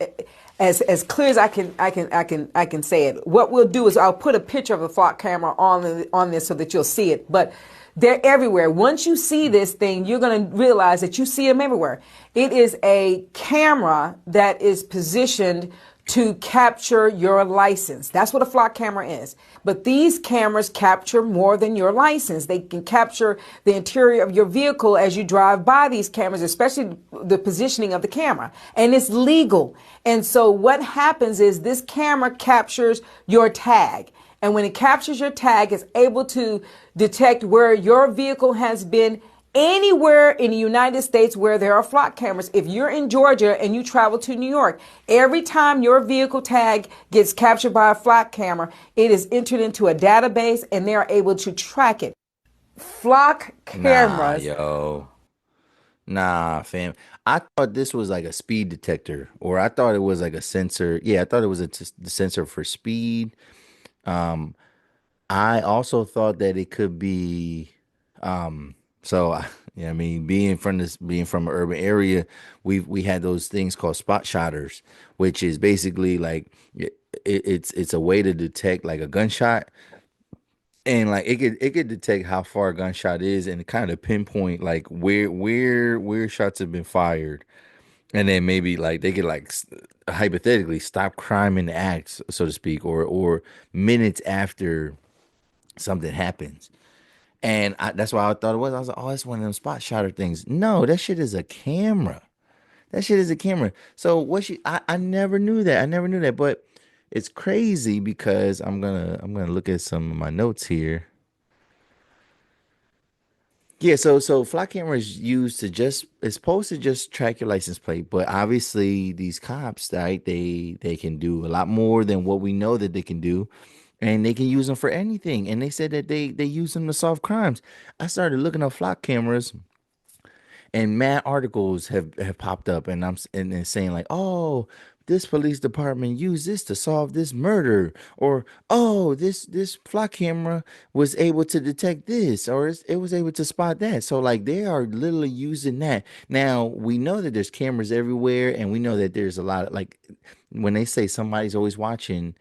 As clear as I can say it. What we'll do is I'll put a picture of the flock camera on this so that you'll see it. But they're everywhere. Once you see this thing, you're going to realize that you see them everywhere. It is a camera that is positioned to capture your license. That's what a flock camera is. But these cameras capture more than your license. They can capture the interior of your vehicle as you drive by these cameras, especially the positioning of the camera. And it's legal. And so what happens is this camera captures your tag. And when it captures your tag, it's able to detect where your vehicle has been anywhere in the United States where there are flock cameras. If you're in Georgia and you travel to New York, every time your vehicle tag gets captured by a flock camera, it is entered into a database and they are able to track it. Flock Nah, cameras. yo. Nah, fam. I thought this was like a speed detector, or I thought it was like a sensor. Yeah, I thought it was the sensor for speed. Um, I also thought that it could be, so yeah, I mean, being from an urban area, we had those things called spot shotters, which is basically like it's a way to detect like a gunshot, and like it could detect how far a gunshot is and kind of pinpoint like where shots have been fired, and then maybe like they could like hypothetically stop crime in the act, so to speak, or minutes after something happens. And that's why I thought it was. I was like, oh, that's one of them spot shotter things. No, that shit is a camera. That shit is a camera. So what she I never knew that. I never knew that. But it's crazy because I'm gonna look at some of my notes here. Yeah, so fly camera is used to just it's supposed to just track your license plate, but obviously these cops, right, they can do a lot more than what we know that they can do, and they can use them for anything. And they said that they use them to solve crimes. I started looking up flock cameras, and mad articles have popped up, and and saying like, oh, this police department used this to solve this murder, or oh, this flock camera was able to detect this, or it was able to spot that. So like they are literally using that. Now we know that there's cameras everywhere, and we know that there's a lot of like when they say somebody's always watching,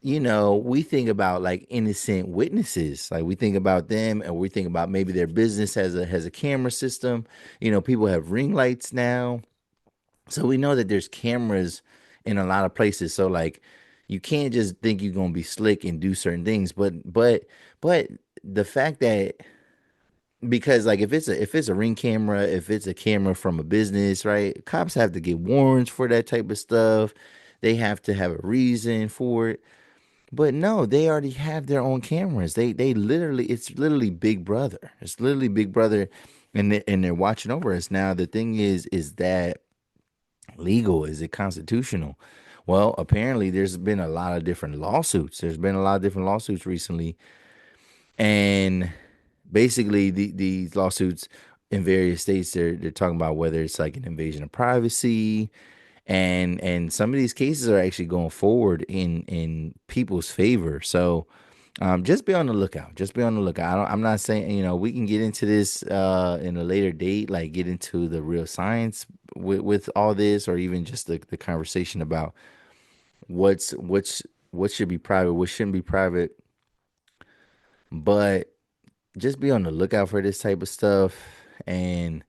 we think about like innocent witnesses. Like we think about them, and we think about maybe their business has a camera system. People have ring lights now. So we know that there's cameras in a lot of places. So like you can't just think you're gonna be slick and do certain things. But the fact that because like if it's a ring camera, if it's a camera from a business, right? Cops have to get warrants for that type of stuff. They have to have a reason for it. But no, they already have their own cameras. They literally it's literally Big Brother. It's literally Big Brother, and they're watching over us. Now the thing is that legal? Is it constitutional? Well, apparently there's been a lot of different lawsuits. There's been a lot of different lawsuits recently, and basically these lawsuits in various states they're talking about whether it's like an invasion of privacy, and some of these cases are actually going forward in people's favor. So just be on the lookout. Just be on the lookout. I'm not saying we can get into this in a later date, like get into the real science with all this, or even just the conversation about what should be private, what shouldn't be private. But just be on the lookout for this type of stuff. And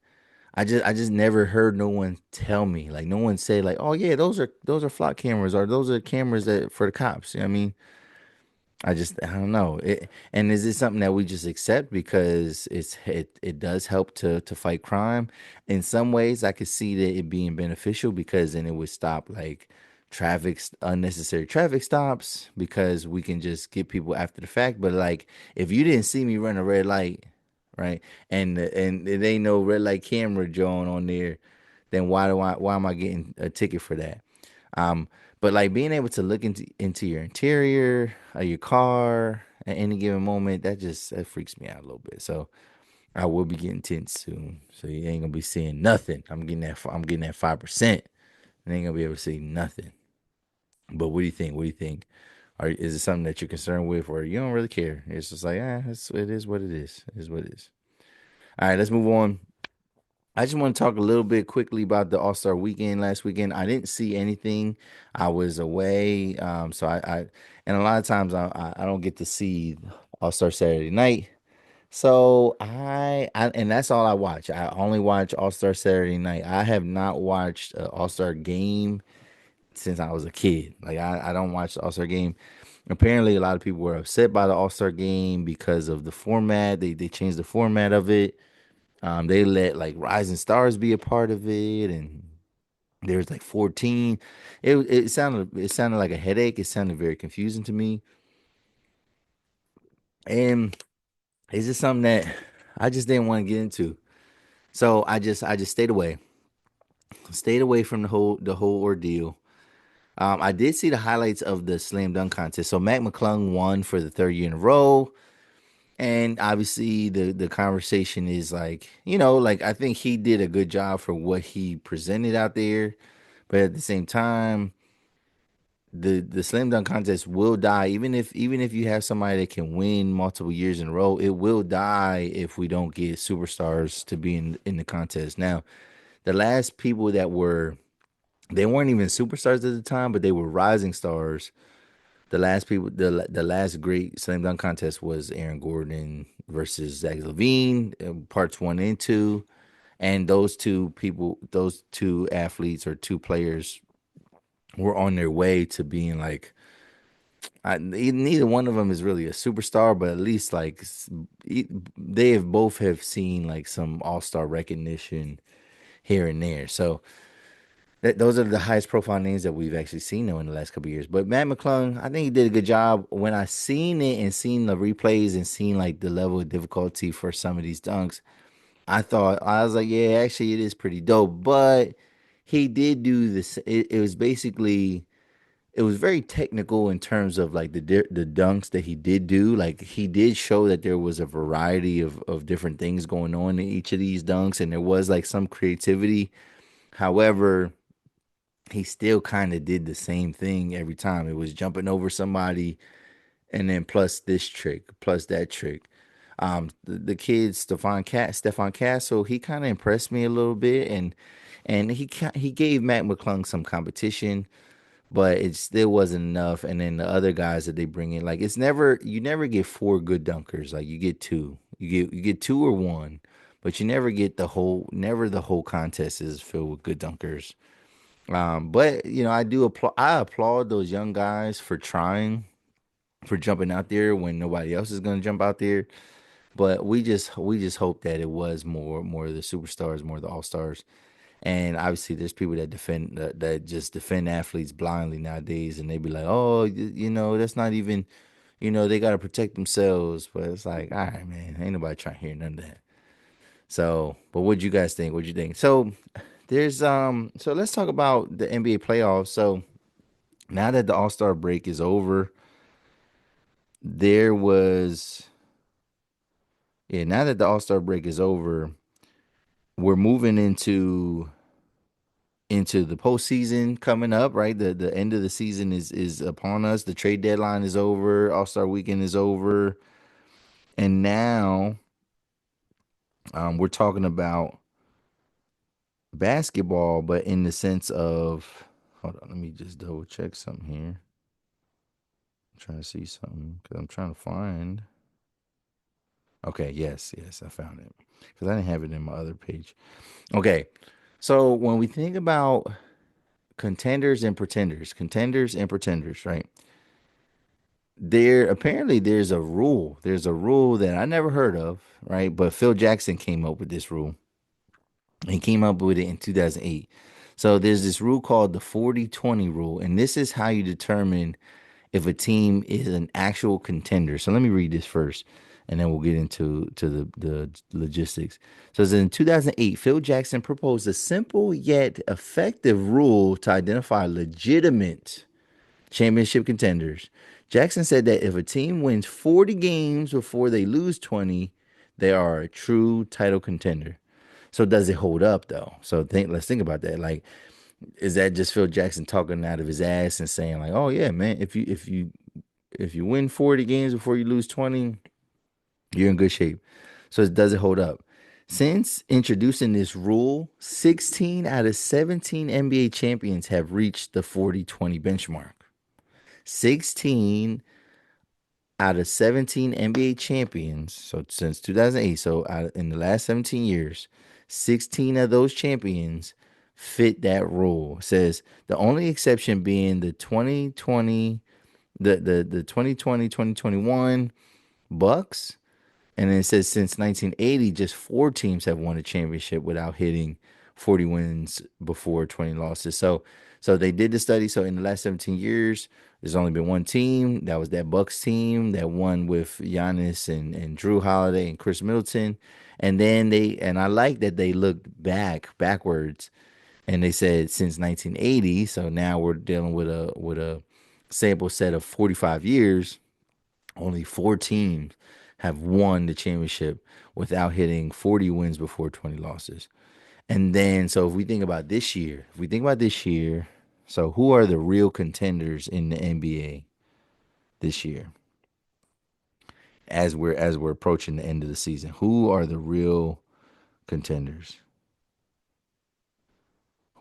I just never heard no one tell me, like no one say like, oh yeah, those are flock cameras, or those are cameras that for the cops. You know what I mean? I don't know. And is it something that we just accept because it does help to fight crime? In some ways, I could see that it being beneficial because then it would stop like unnecessary traffic stops because we can just get people after the fact. But like if you didn't see me run a red light, right, and it ain't no red light camera drawn on there, then why am I getting a ticket for that? Um, but like being able to look into your interior of your car at any given moment, that freaks me out a little bit. So I will be getting tints soon. So you ain't gonna be seeing nothing. I'm getting that 5%. And ain't gonna be able to see nothing. But what do you think? What do you think? Is it something that you're concerned with, or you don't really care? It's just like, it is what it is. It is what it is. All right, let's move on. I just want to talk a little bit quickly about the All Star Weekend last weekend. I didn't see anything. I was away, so and a lot of times I don't get to see All Star Saturday Night. So and that's all I watch. I only watch All Star Saturday Night. I have not watched an All Star game since I was a kid. Like I don't watch the All Star game. Apparently, a lot of people were upset by the All Star game because of the format. They changed the format of it. They let like rising stars be a part of it, and there's like 14. It sounded like a headache. It sounded very confusing to me, and it's just something that I just didn't want to get into. So I just stayed away from the whole ordeal. I did see the highlights of the slam dunk contest. So Mac McClung won for the third year in a row. And obviously the conversation is like, like I think he did a good job for what he presented out there. But at the same time, the slam dunk contest will die. Even if you have somebody that can win multiple years in a row, it will die if we don't get superstars to be in the contest. Now, the last people that were they weren't even superstars at the time, but they were rising stars. the last great slam dunk contest was Aaron Gordon versus Zach LaVine, parts one and two, and those two athletes or two players were on their way to being like, neither one of them is really a superstar, but at least like they have both have seen like some all star recognition here and there. So those are the highest profile names that we've actually seen though in the last couple of years. But Matt McClung, I think he did a good job. When I seen it and seen the replays and seen like the level of difficulty for some of these dunks, I was like, yeah, actually it is pretty dope. But he did do this. It was basically it was very technical in terms of like the dunks that he did do. Like he did show that there was a variety of different things going on in each of these dunks, and there was like some creativity. However, he still kind of did the same thing every time. It was jumping over somebody and then plus this trick, plus that trick. The kid Stefan Castle, he kind of impressed me a little bit, and he gave Matt McClung some competition, but it still wasn't enough. And then the other guys that they bring in, like it's never you never get four good dunkers. Like you get two, you get two or one, but you never get never the whole contest is filled with good dunkers. But I applaud those young guys for trying, for jumping out there when nobody else is going to jump out there. But we just hope that it was more of the superstars, more of the all stars. And obviously, there's people that just defend athletes blindly nowadays, and they be like, "Oh, that's not even, they got to protect themselves." But it's like, all right, man, ain't nobody trying to hear none of that. So, but what do you guys think? What do you think? So let's talk about the NBA playoffs. So now that the All Star break is over, there was yeah. Now that the All Star break is over, we're moving into the postseason coming up. Right, the end of the season is upon us. The trade deadline is over. All Star weekend is over, and now we're talking about basketball, but in the sense of hold on, let me just double check something here. I'm trying to see something because I'm trying to find. Okay, yes, I found it because I didn't have it in my other page. Okay, so when we think about contenders and pretenders, right? There apparently there's a rule. There's a rule that I never heard of, right? But Phil Jackson came up with this rule. He came up with it in 2008. So there's this rule called the 40-20 rule, and this is how you determine if a team is an actual contender. So let me read this first, and then we'll get into the logistics. So it says in 2008, Phil Jackson proposed a simple yet effective rule to identify legitimate championship contenders. Jackson said that if a team wins 40 games before they lose 20, they are a true title contender. So does it hold up though? Let's think about that. Like, is that just Phil Jackson talking out of his ass and saying like, "Oh yeah, man, if you win 40 games before you lose 20, you're in good shape." So does it hold up? Since introducing this rule, 16 out of 17 NBA champions have reached the 40-20 benchmark. 16 out of 17 NBA champions, so since 2008, so in the last 17 years, 16 of those champions fit that rule. It says the only exception being the 2020, the 2020, 2021 Bucks. And then it says since 1980, just four teams have won a championship without hitting 40 wins before 20 losses. So they did the study. So in the last 17 years, there's only been one team. That was that Bucks team that won with Giannis and Drew Holiday and Chris Middleton. And then and I like that they looked backwards and they said since 1980. So now we're dealing with a sample set of 45 years. Only four teams have won the championship without hitting 40 wins before 20 losses. And then, so if we think about this year, so who are the real contenders in the NBA this year as we're approaching the end of the season? Who are the real contenders?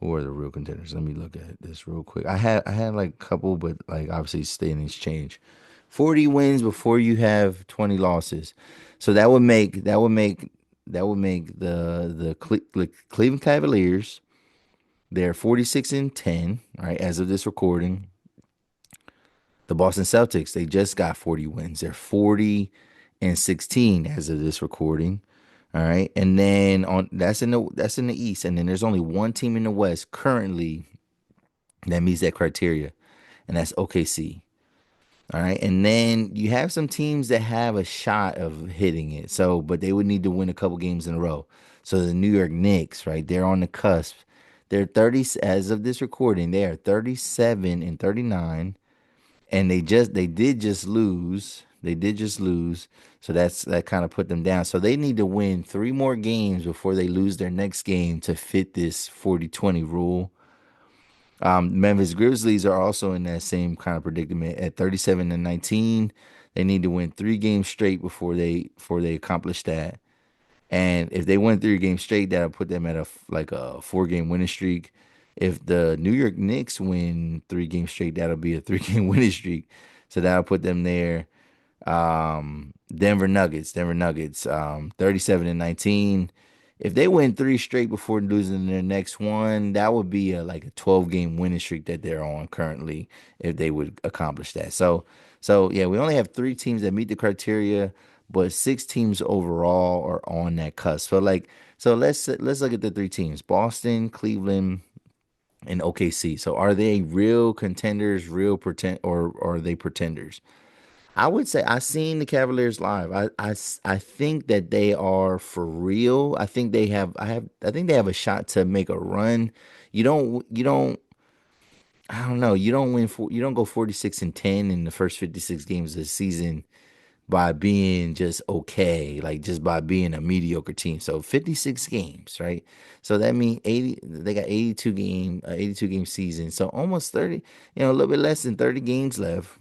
Who are the real contenders? Let me look at this real quick. I had like a couple, but like obviously standings change. 40 wins before you have 20 losses. So that would make the Cleveland Cavaliers. They're 46-10, right, as of this recording. The Boston Celtics, they just got 40 wins. They're 40-16 as of this recording. All right. And then on that's in the East. And then there's only one team in the West currently that meets that criteria, and that's OKC. All right. And then you have some teams that have a shot of hitting it. So, but they would need to win a couple games in a row. So the New York Knicks, right? They're on the cusp. They're 30 as of this recording, they are 37-39. And they did just lose. They did just lose. So that kind of put them down. So they need to win three more games before they lose their next game to fit this 40-20 rule. Memphis Grizzlies are also in that same kind of predicament at 37-19. They need to win three games straight before they accomplish that. And if they win three games straight, that'll put them at like a 4 game winning streak. If the New York Knicks win 3 games straight, that'll be a 3 game winning streak. So that'll put them there. Denver Nuggets, 37-19. If they win three straight before losing their next one, that would be like a 12 game winning streak that they're on currently if they would accomplish that. So yeah, we only have three teams that meet the criteria, but six teams overall are on that cusp. So let's look at the three teams: Boston, Cleveland, and OKC. So are they real contenders, real pretend, or are they pretenders? I would say I seen the Cavaliers live. I think that they are for real. I think they have a shot to make a run. You don't I don't know. You don't go 46-10 in the first 56 games of the season by being just okay, like just by being a mediocre team. So 56 games, right? So that means 80 they got 82 game season. So almost 30, a little bit less than 30 games left.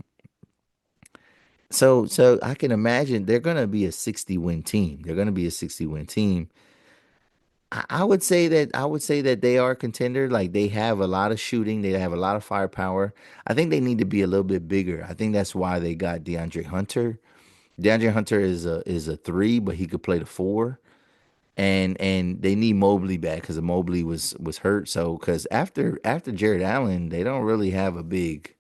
So I can imagine they're gonna be a 60 win team. They're gonna be a 60 win team. I would say that they are a contender. Like they have a lot of shooting, they have a lot of firepower. I think they need to be a little bit bigger. I think that's why they got DeAndre Hunter. DeAndre Hunter is a three, but he could play the four. And they need Mobley back because Mobley was hurt. So because after Jared Allen, they don't really have a big.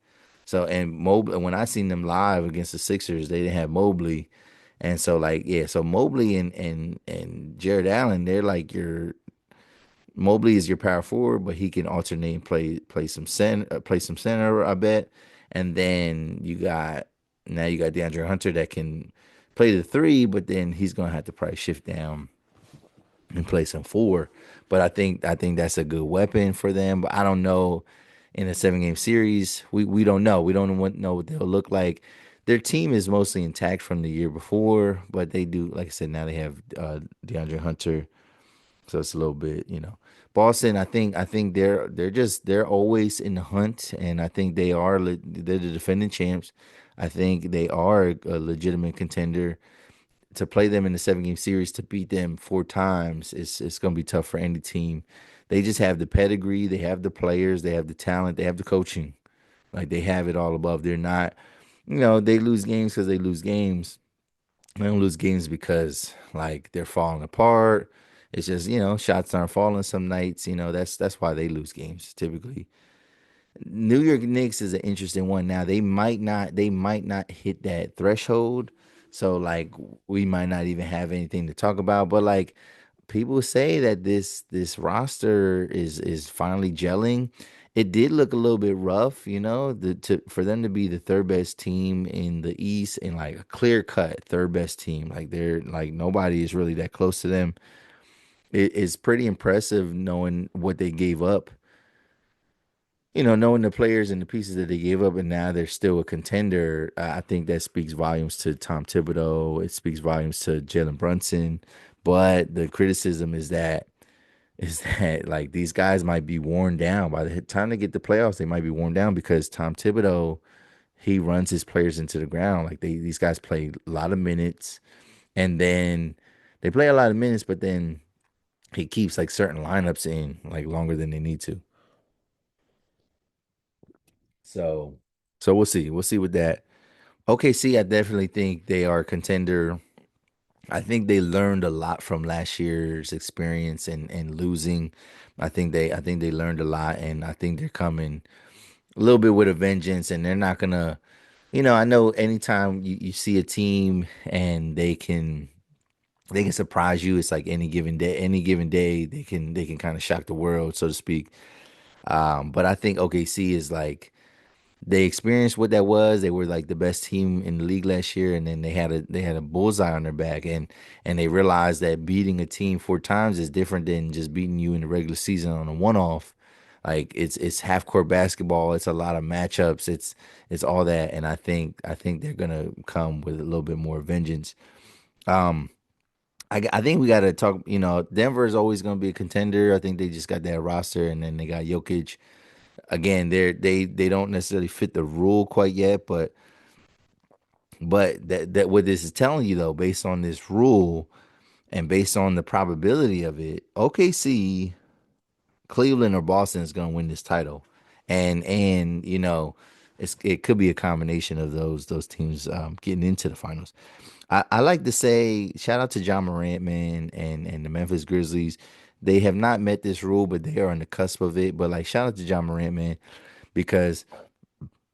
So and Mobley when I seen them live against the Sixers, they didn't have Mobley, and so like yeah, so Mobley and Jared Allen, they're like your Mobley is your power forward, but he can alternate and play some center, I bet. And then you got DeAndre Hunter that can play the three, but then he's gonna have to probably shift down and play some four. But I think that's a good weapon for them. But I don't know in a 7 game series. We don't know. We don't know what they'll look like. Their team is mostly intact from the year before, but they do, like I said, now they have DeAndre Hunter, so it's a little bit, Boston. I think they're always in the hunt, and I think they're the defending champs. I think they are a legitimate contender to play them in the 7 game series to beat them 4 times. It's going to be tough for any team. They just have the pedigree, they have the players, they have the talent, they have the coaching. Like they have it all above. They're not, they lose games because they lose games. They don't lose games because like they're falling apart. It's just, shots aren't falling some nights. That's why they lose games typically. New York Knicks is an interesting one. Now they might not hit that threshold. So like we might not even have anything to talk about. But like people say that this roster is finally gelling. It did look a little bit rough, for them to be the third best team in the East and like a clear cut third best team. Like they're like nobody is really that close to them. It's pretty impressive knowing what they gave up, knowing the players and the pieces that they gave up, and now they're still a contender. I think that speaks volumes to Tom Thibodeau. It speaks volumes to Jalen Brunson. But the criticism is that like these guys might be worn down by the time they get the playoffs. They might be worn down because Tom Thibodeau he runs his players into the ground. Like these guys play a lot of minutes, and then they play a lot of minutes, but then he keeps like certain lineups in like longer than they need to. So so we'll see. We'll see with that. OKC, I definitely think they are a contender. I think they learned a lot from last year's experience and losing. I think they learned a lot, and I think they're coming a little bit with a vengeance, and they're not gonna. I know anytime you see a team and they can surprise you. It's like any given day they can kind of shock the world, so to speak. But I think OKC is like they experienced what that was. They were like the best team in the league last year, and then they had a bullseye on their back, and they realized that beating a team 4 times is different than just beating you in the regular season on a one-off. Like it's half court basketball. It's a lot of matchups. It's all that, and I think they're gonna come with a little bit more vengeance. Um, I think we got to talk. Denver is always going to be a contender. I think they just got that roster, and then they got Jokic. Again, they don't necessarily fit the rule quite yet, but that what this is telling you though, based on this rule and based on the probability of it, OKC, Cleveland, or Boston is going to win this title, and it could be a combination of those teams getting into the finals. I like to say shout out to John Morant, man, and the Memphis Grizzlies. They have not met this rule, but they are on the cusp of it. But like shout out to John Morant, man, because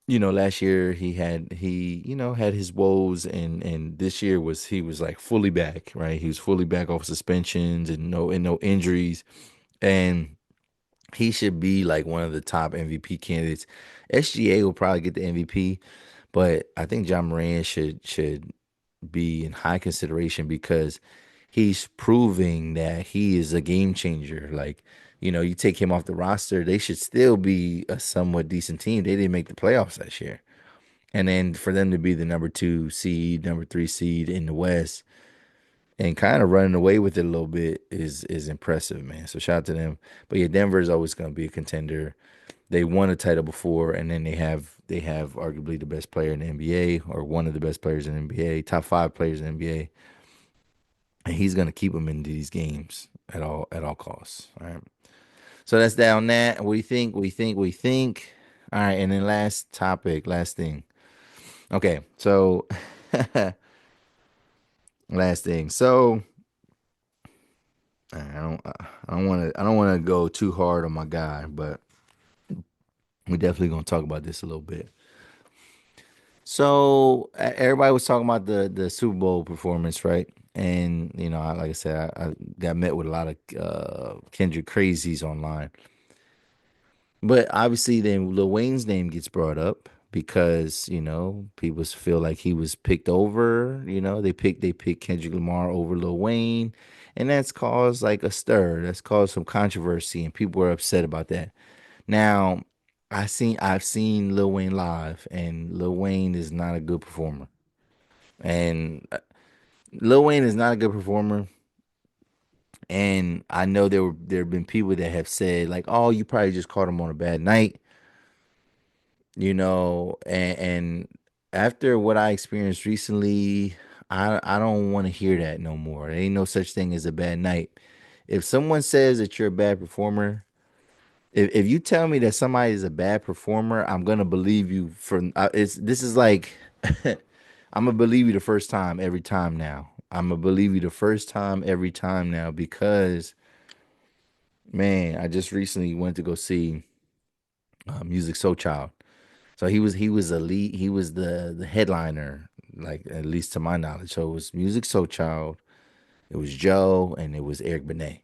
last year he had his woes, and this year he was like fully back, right? He was fully back off suspensions and no injuries, and he should be like one of the top MVP candidates. SGA will probably get the MVP, but I think John Moran should be in high consideration because he's proving that he is a game changer. Like, you take him off the roster, they should still be a somewhat decent team. They didn't make the playoffs last year. And then for them to be the number 2 seed, number 3 seed in the West and kind of running away with it a little bit is impressive, man. So shout out to them. But yeah, Denver is always going to be a contender. They won a title before, and then they have arguably the best player in the NBA or one of the best players in the NBA, top 5 players in the NBA, and he's going to keep them in these games at all costs. All right. So that's down that. What do you think? What do you think? What do you think? All right, and then last topic, last thing. Okay, so last thing. So I don't want to go too hard on my guy, but we definitely gonna talk about this a little bit. So everybody was talking about the Super Bowl performance, right? And like I said, I got met with a lot of Kendrick crazies online. But obviously, then Lil Wayne's name gets brought up because people feel like he was picked over. They picked Kendrick Lamar over Lil Wayne, and that's caused like a stir. That's caused some controversy, and people were upset about that. Now, I've seen Lil Wayne live, and Lil Wayne is not a good performer. And Lil Wayne is not a good performer. And I know there have been people that have said like, "Oh, you probably just caught him on a bad night." And after what I experienced recently, I don't want to hear that no more. There ain't no such thing as a bad night. If someone says that you're a bad performer, if you tell me that somebody is a bad performer, I'm gonna believe you for it's this is like I'm gonna believe you the first time every time now. I'm gonna believe you the first time every time now because man, I just recently went to go see Music Soul Child. So he was a lead. He was the headliner, like at least to my knowledge. So it was Music Soul Child, it was Joe, and it was Eric Benet.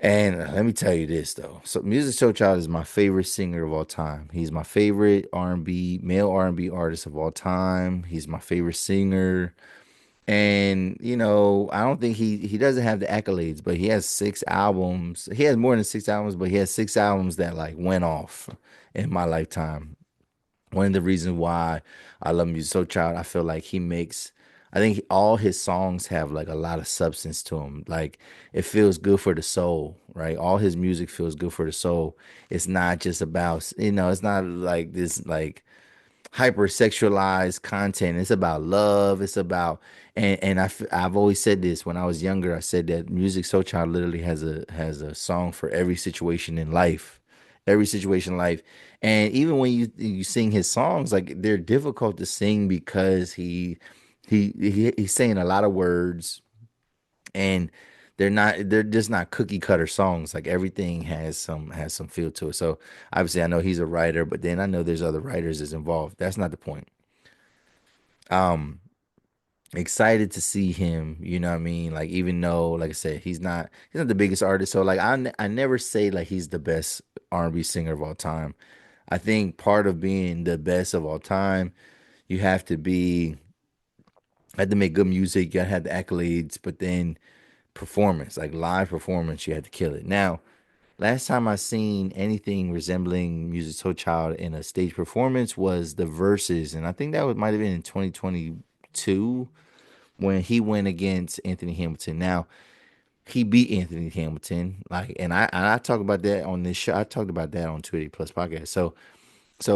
And let me tell you this though. So Music Soul Child is my favorite singer of all time. He's my favorite R&B male R&B artist of all time. He's my favorite singer. And I don't think he doesn't have the accolades, but he has 6 albums. He has more than 6 albums, but he has 6 albums that like went off in my lifetime. One of the reasons why I love Music Soul Child, I feel like I think all his songs have like a lot of substance to them. Like it feels good for the soul, right? All his music feels good for the soul. It's not just about, it's not like this like hypersexualized content. It's about love. It's about I've always said this when I was younger. I said that Music Soul Child literally has a song for every situation in life, every situation in life. And even when you sing his songs, like they're difficult to sing because he's saying a lot of words, and they're just not cookie cutter songs. Like everything has some feel to it. So obviously I know he's a writer, but then I know there's other writers that's involved. That's not the point. Um Excited to see him, you know what I mean? Like even though like I said, he's not the biggest artist. So like I never say like he's the best R&B singer of all time. I think part of being the best of all time, you have to make good music, you gotta have the accolades, but then performance, like live performance, you had to kill it. Now, last time I seen anything resembling Music Soul Child in a stage performance was the Verses, and I think that was might have been in 2022 when he went against Anthony Hamilton. Now he beat Anthony Hamilton, like, and I talk about that on this show. I talked about that on 280 Plus podcast. So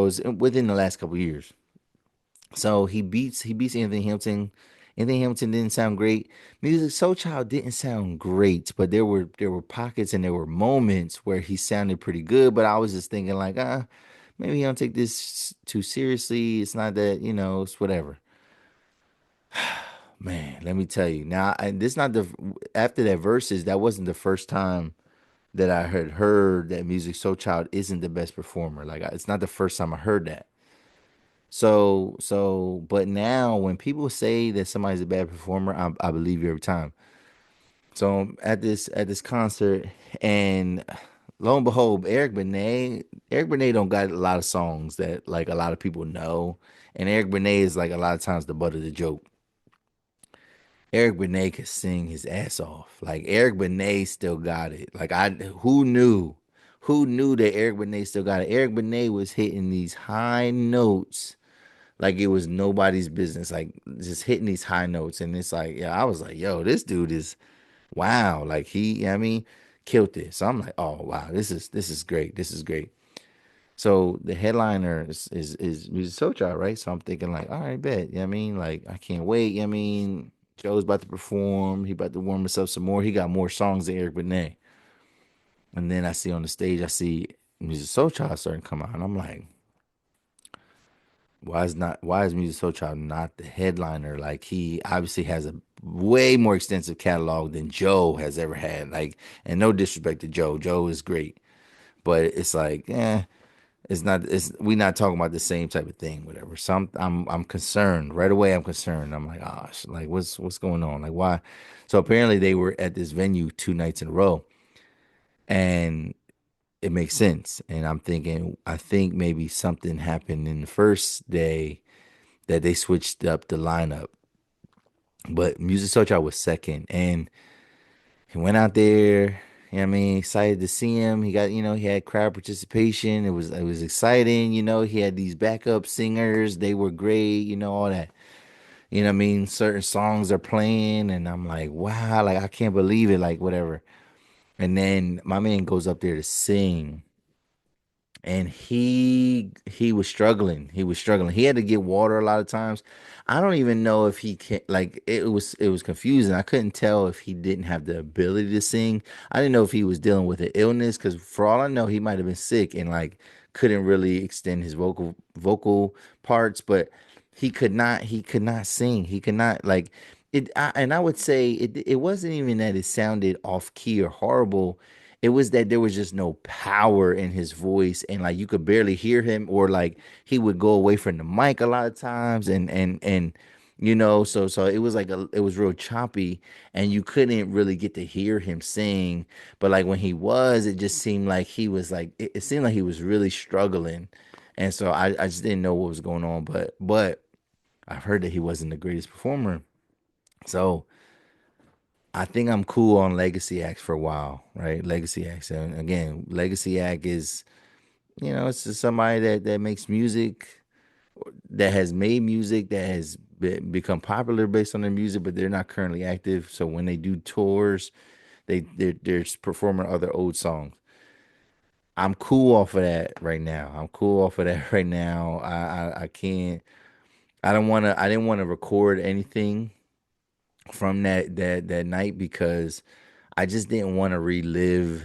it's within the last couple years. So he beats Anthony Hamilton. Anthony Hamilton didn't sound great. Music Soul Child didn't sound great, but there were pockets and there were moments where he sounded pretty good. But I was just thinking like, maybe he don't take this too seriously. It's not that, it's whatever. Man, let me tell you. Now, this not the after that verses, that wasn't the first time that I had heard that Music Soul Child isn't the best performer. Like it's not the first time I heard that. But now when people say that somebody's a bad performer, I believe you every time. So at this concert, and lo and behold, Eric Benet don't got a lot of songs that like a lot of people know, and Eric Benet is like a lot of times the butt of the joke. Eric Benet could sing his ass off. Like Eric Benet still got it. Like who knew? Who knew that Eric Benet still got it? Eric Benet was hitting these high notes like it was nobody's business, like just hitting these high notes. And it's like, yeah, I was like, yo, this dude is wow. Like I mean, killed it. So I'm like, oh wow, this is great. This is great. So the headliner is Music Socha, right? So I'm thinking like, all right, bet. You know what I mean? Like, I can't wait. You know what I mean? Joe's about to perform. He about to warm himself some more. He got more songs than Eric Benet. And then I see on the stage, I see Music Socha starting to come out. And I'm like, why is Music Soul Child not the headliner? Like he obviously has a way more extensive catalog than Joe has ever had. Like, and no disrespect to Joe. Joe is great. But it's like, we not talking about the same type of thing, whatever. So I'm concerned. Right away I'm concerned. I'm like, gosh, like what's going on? Like why? So apparently they were at this venue 2 nights in a row. And it makes sense. And I'm thinking, I think maybe something happened in the first day that they switched up the lineup. But Music Socha was second, and he went out there. You know what I mean, excited to see him. He got, he had crowd participation. It was exciting. He had these backup singers. They were great. All that. You know what I mean? Certain songs are playing, and I'm like, wow, like I can't believe it. Like whatever. And then my man goes up there to sing, and he was struggling. He was struggling. He had to get water a lot of times. I don't even know if he can, like it was confusing. I couldn't tell if he didn't have the ability to sing. I didn't know if he was dealing with an illness, because for all I know he might have been sick and like couldn't really extend his vocal parts. But he could not sing. He could not like and I would say it wasn't even that it sounded off key or horrible. It was that there was just no power in his voice, and like you could barely hear him, or like he would go away from the mic a lot of times, and so it was like it was real choppy, and you couldn't really get to hear him sing. But like when he was, it just seemed like he was like it seemed like he was really struggling. And so I just didn't know what was going on. But I've heard that he wasn't the greatest performer. So I think I'm cool on Legacy Acts for a while, right? Legacy Acts. And again, Legacy Act is, it's just somebody that makes music, that has made music, that has become popular based on their music, but they're not currently active. So when they do tours, they're just performing other old songs. I'm cool off of that right now. I'm cool off of that right now. I can't. I didn't want to record anything from that night, because I just didn't want to relive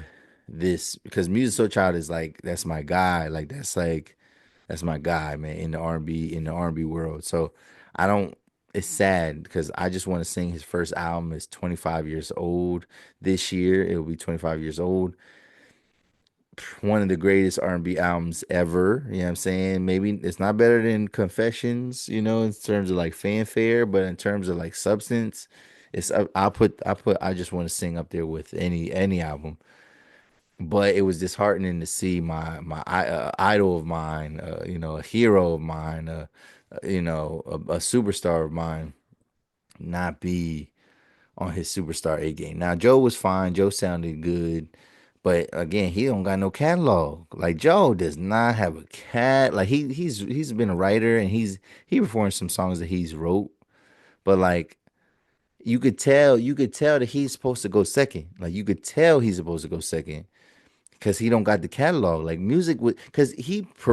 this, because Music Soul Child is like, that's my guy. That's my guy, man, in the R&B world. So I don't. It's sad because I just want to sing his first album. Is 25 years old this year. It will be 25 years old. One of the greatest R&B albums ever. You know what I'm saying? Maybe it's not better than Confessions, in terms of like fanfare, but in terms of like substance, it's I just want to sing up there with any album. But it was disheartening to see my idol of mine, a hero of mine, a superstar of mine not be on his superstar A game. Now Joe was fine. Joe sounded good. But again, he don't got no catalog. Like Joe does not have a cat. Like he's been a writer and he performed some songs that he's wrote. But like you could tell that he's supposed to go second. Like you could tell he's supposed to go second because he don't got the catalog. Like music would, because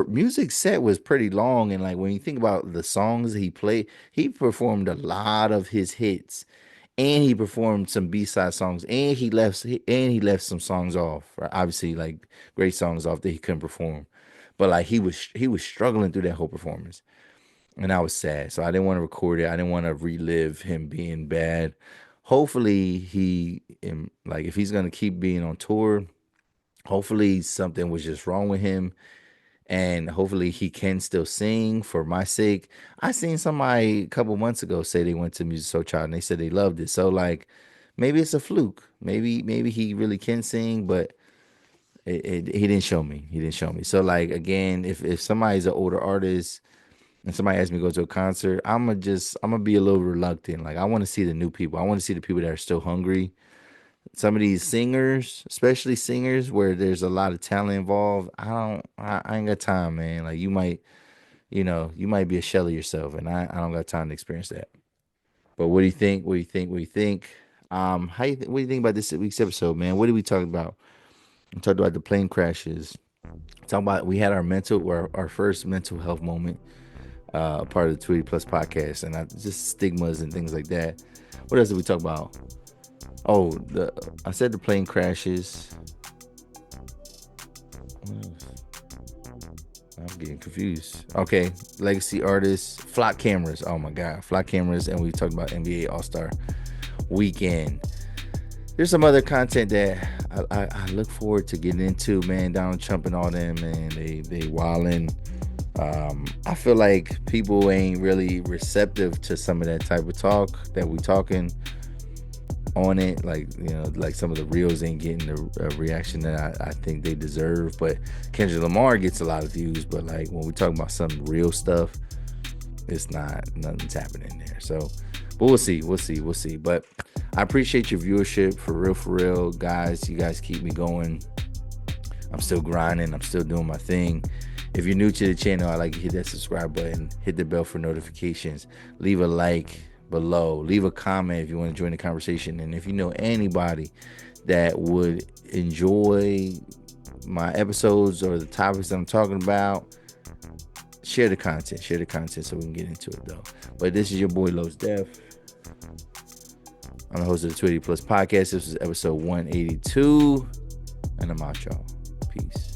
music set was pretty long, and like when you think about the songs he played, he performed a lot of his hits, and he performed some B-side songs, and he left some songs off. Right? Obviously, like great songs off that he couldn't perform, but like he was struggling through that whole performance, and I was sad. So I didn't want to record it. I didn't want to relive him being bad. Hopefully like if he's gonna keep being on tour, hopefully something was just wrong with him, and hopefully he can still sing for my sake. I seen somebody a couple months ago say they went to Music Soul Child and they said they loved it. So like maybe it's a fluke. Maybe he really can sing, but he didn't show me. He didn't show me. So like again, if somebody's an older artist and somebody asks me to go to a concert, I'm gonna be a little reluctant. Like I want to see the new people. I want to see the people that are still hungry. Some of these singers, especially singers where there's a lot of talent involved, I ain't got time, man. Like you might be a shell of yourself, and I don't got time to experience that. But what do you think? What do you think? What do you think? What do you think about this week's episode, man? What did we talk about? We talked about the plane crashes. Talking about we had our first mental health moment, part of the Tweety Plus podcast, and just stigmas and things like that. What else did we talk about? Oh, I said the plane crashes. I'm getting confused. Okay, legacy artists, flock cameras. Oh my God, flock cameras, and we talked about NBA All Star Weekend. There's some other content that I look forward to getting into. Man, Donald Trump and all them, man, they wilding. I feel like people ain't really receptive to some of that type of talk that we talking on it. Like like some of the reels ain't getting the reaction that I think they deserve. But Kendrick Lamar gets a lot of views, but like when we talk about some real stuff, nothing's happening there. So but we'll see. But I appreciate your viewership, for real, guys. You guys keep me going. I'm still grinding, I'm still doing my thing. If you're new to the channel, I'd like to hit that subscribe button, hit the bell for notifications, leave a like below, leave a comment if you want to join the conversation. And if you know anybody that would enjoy my episodes or the topics that I'm talking about, share the content so we can get into it though. But this is your boy Los Def. I'm the host of the Tweety Plus podcast. This is episode 182, and I'm out, y'all. Peace.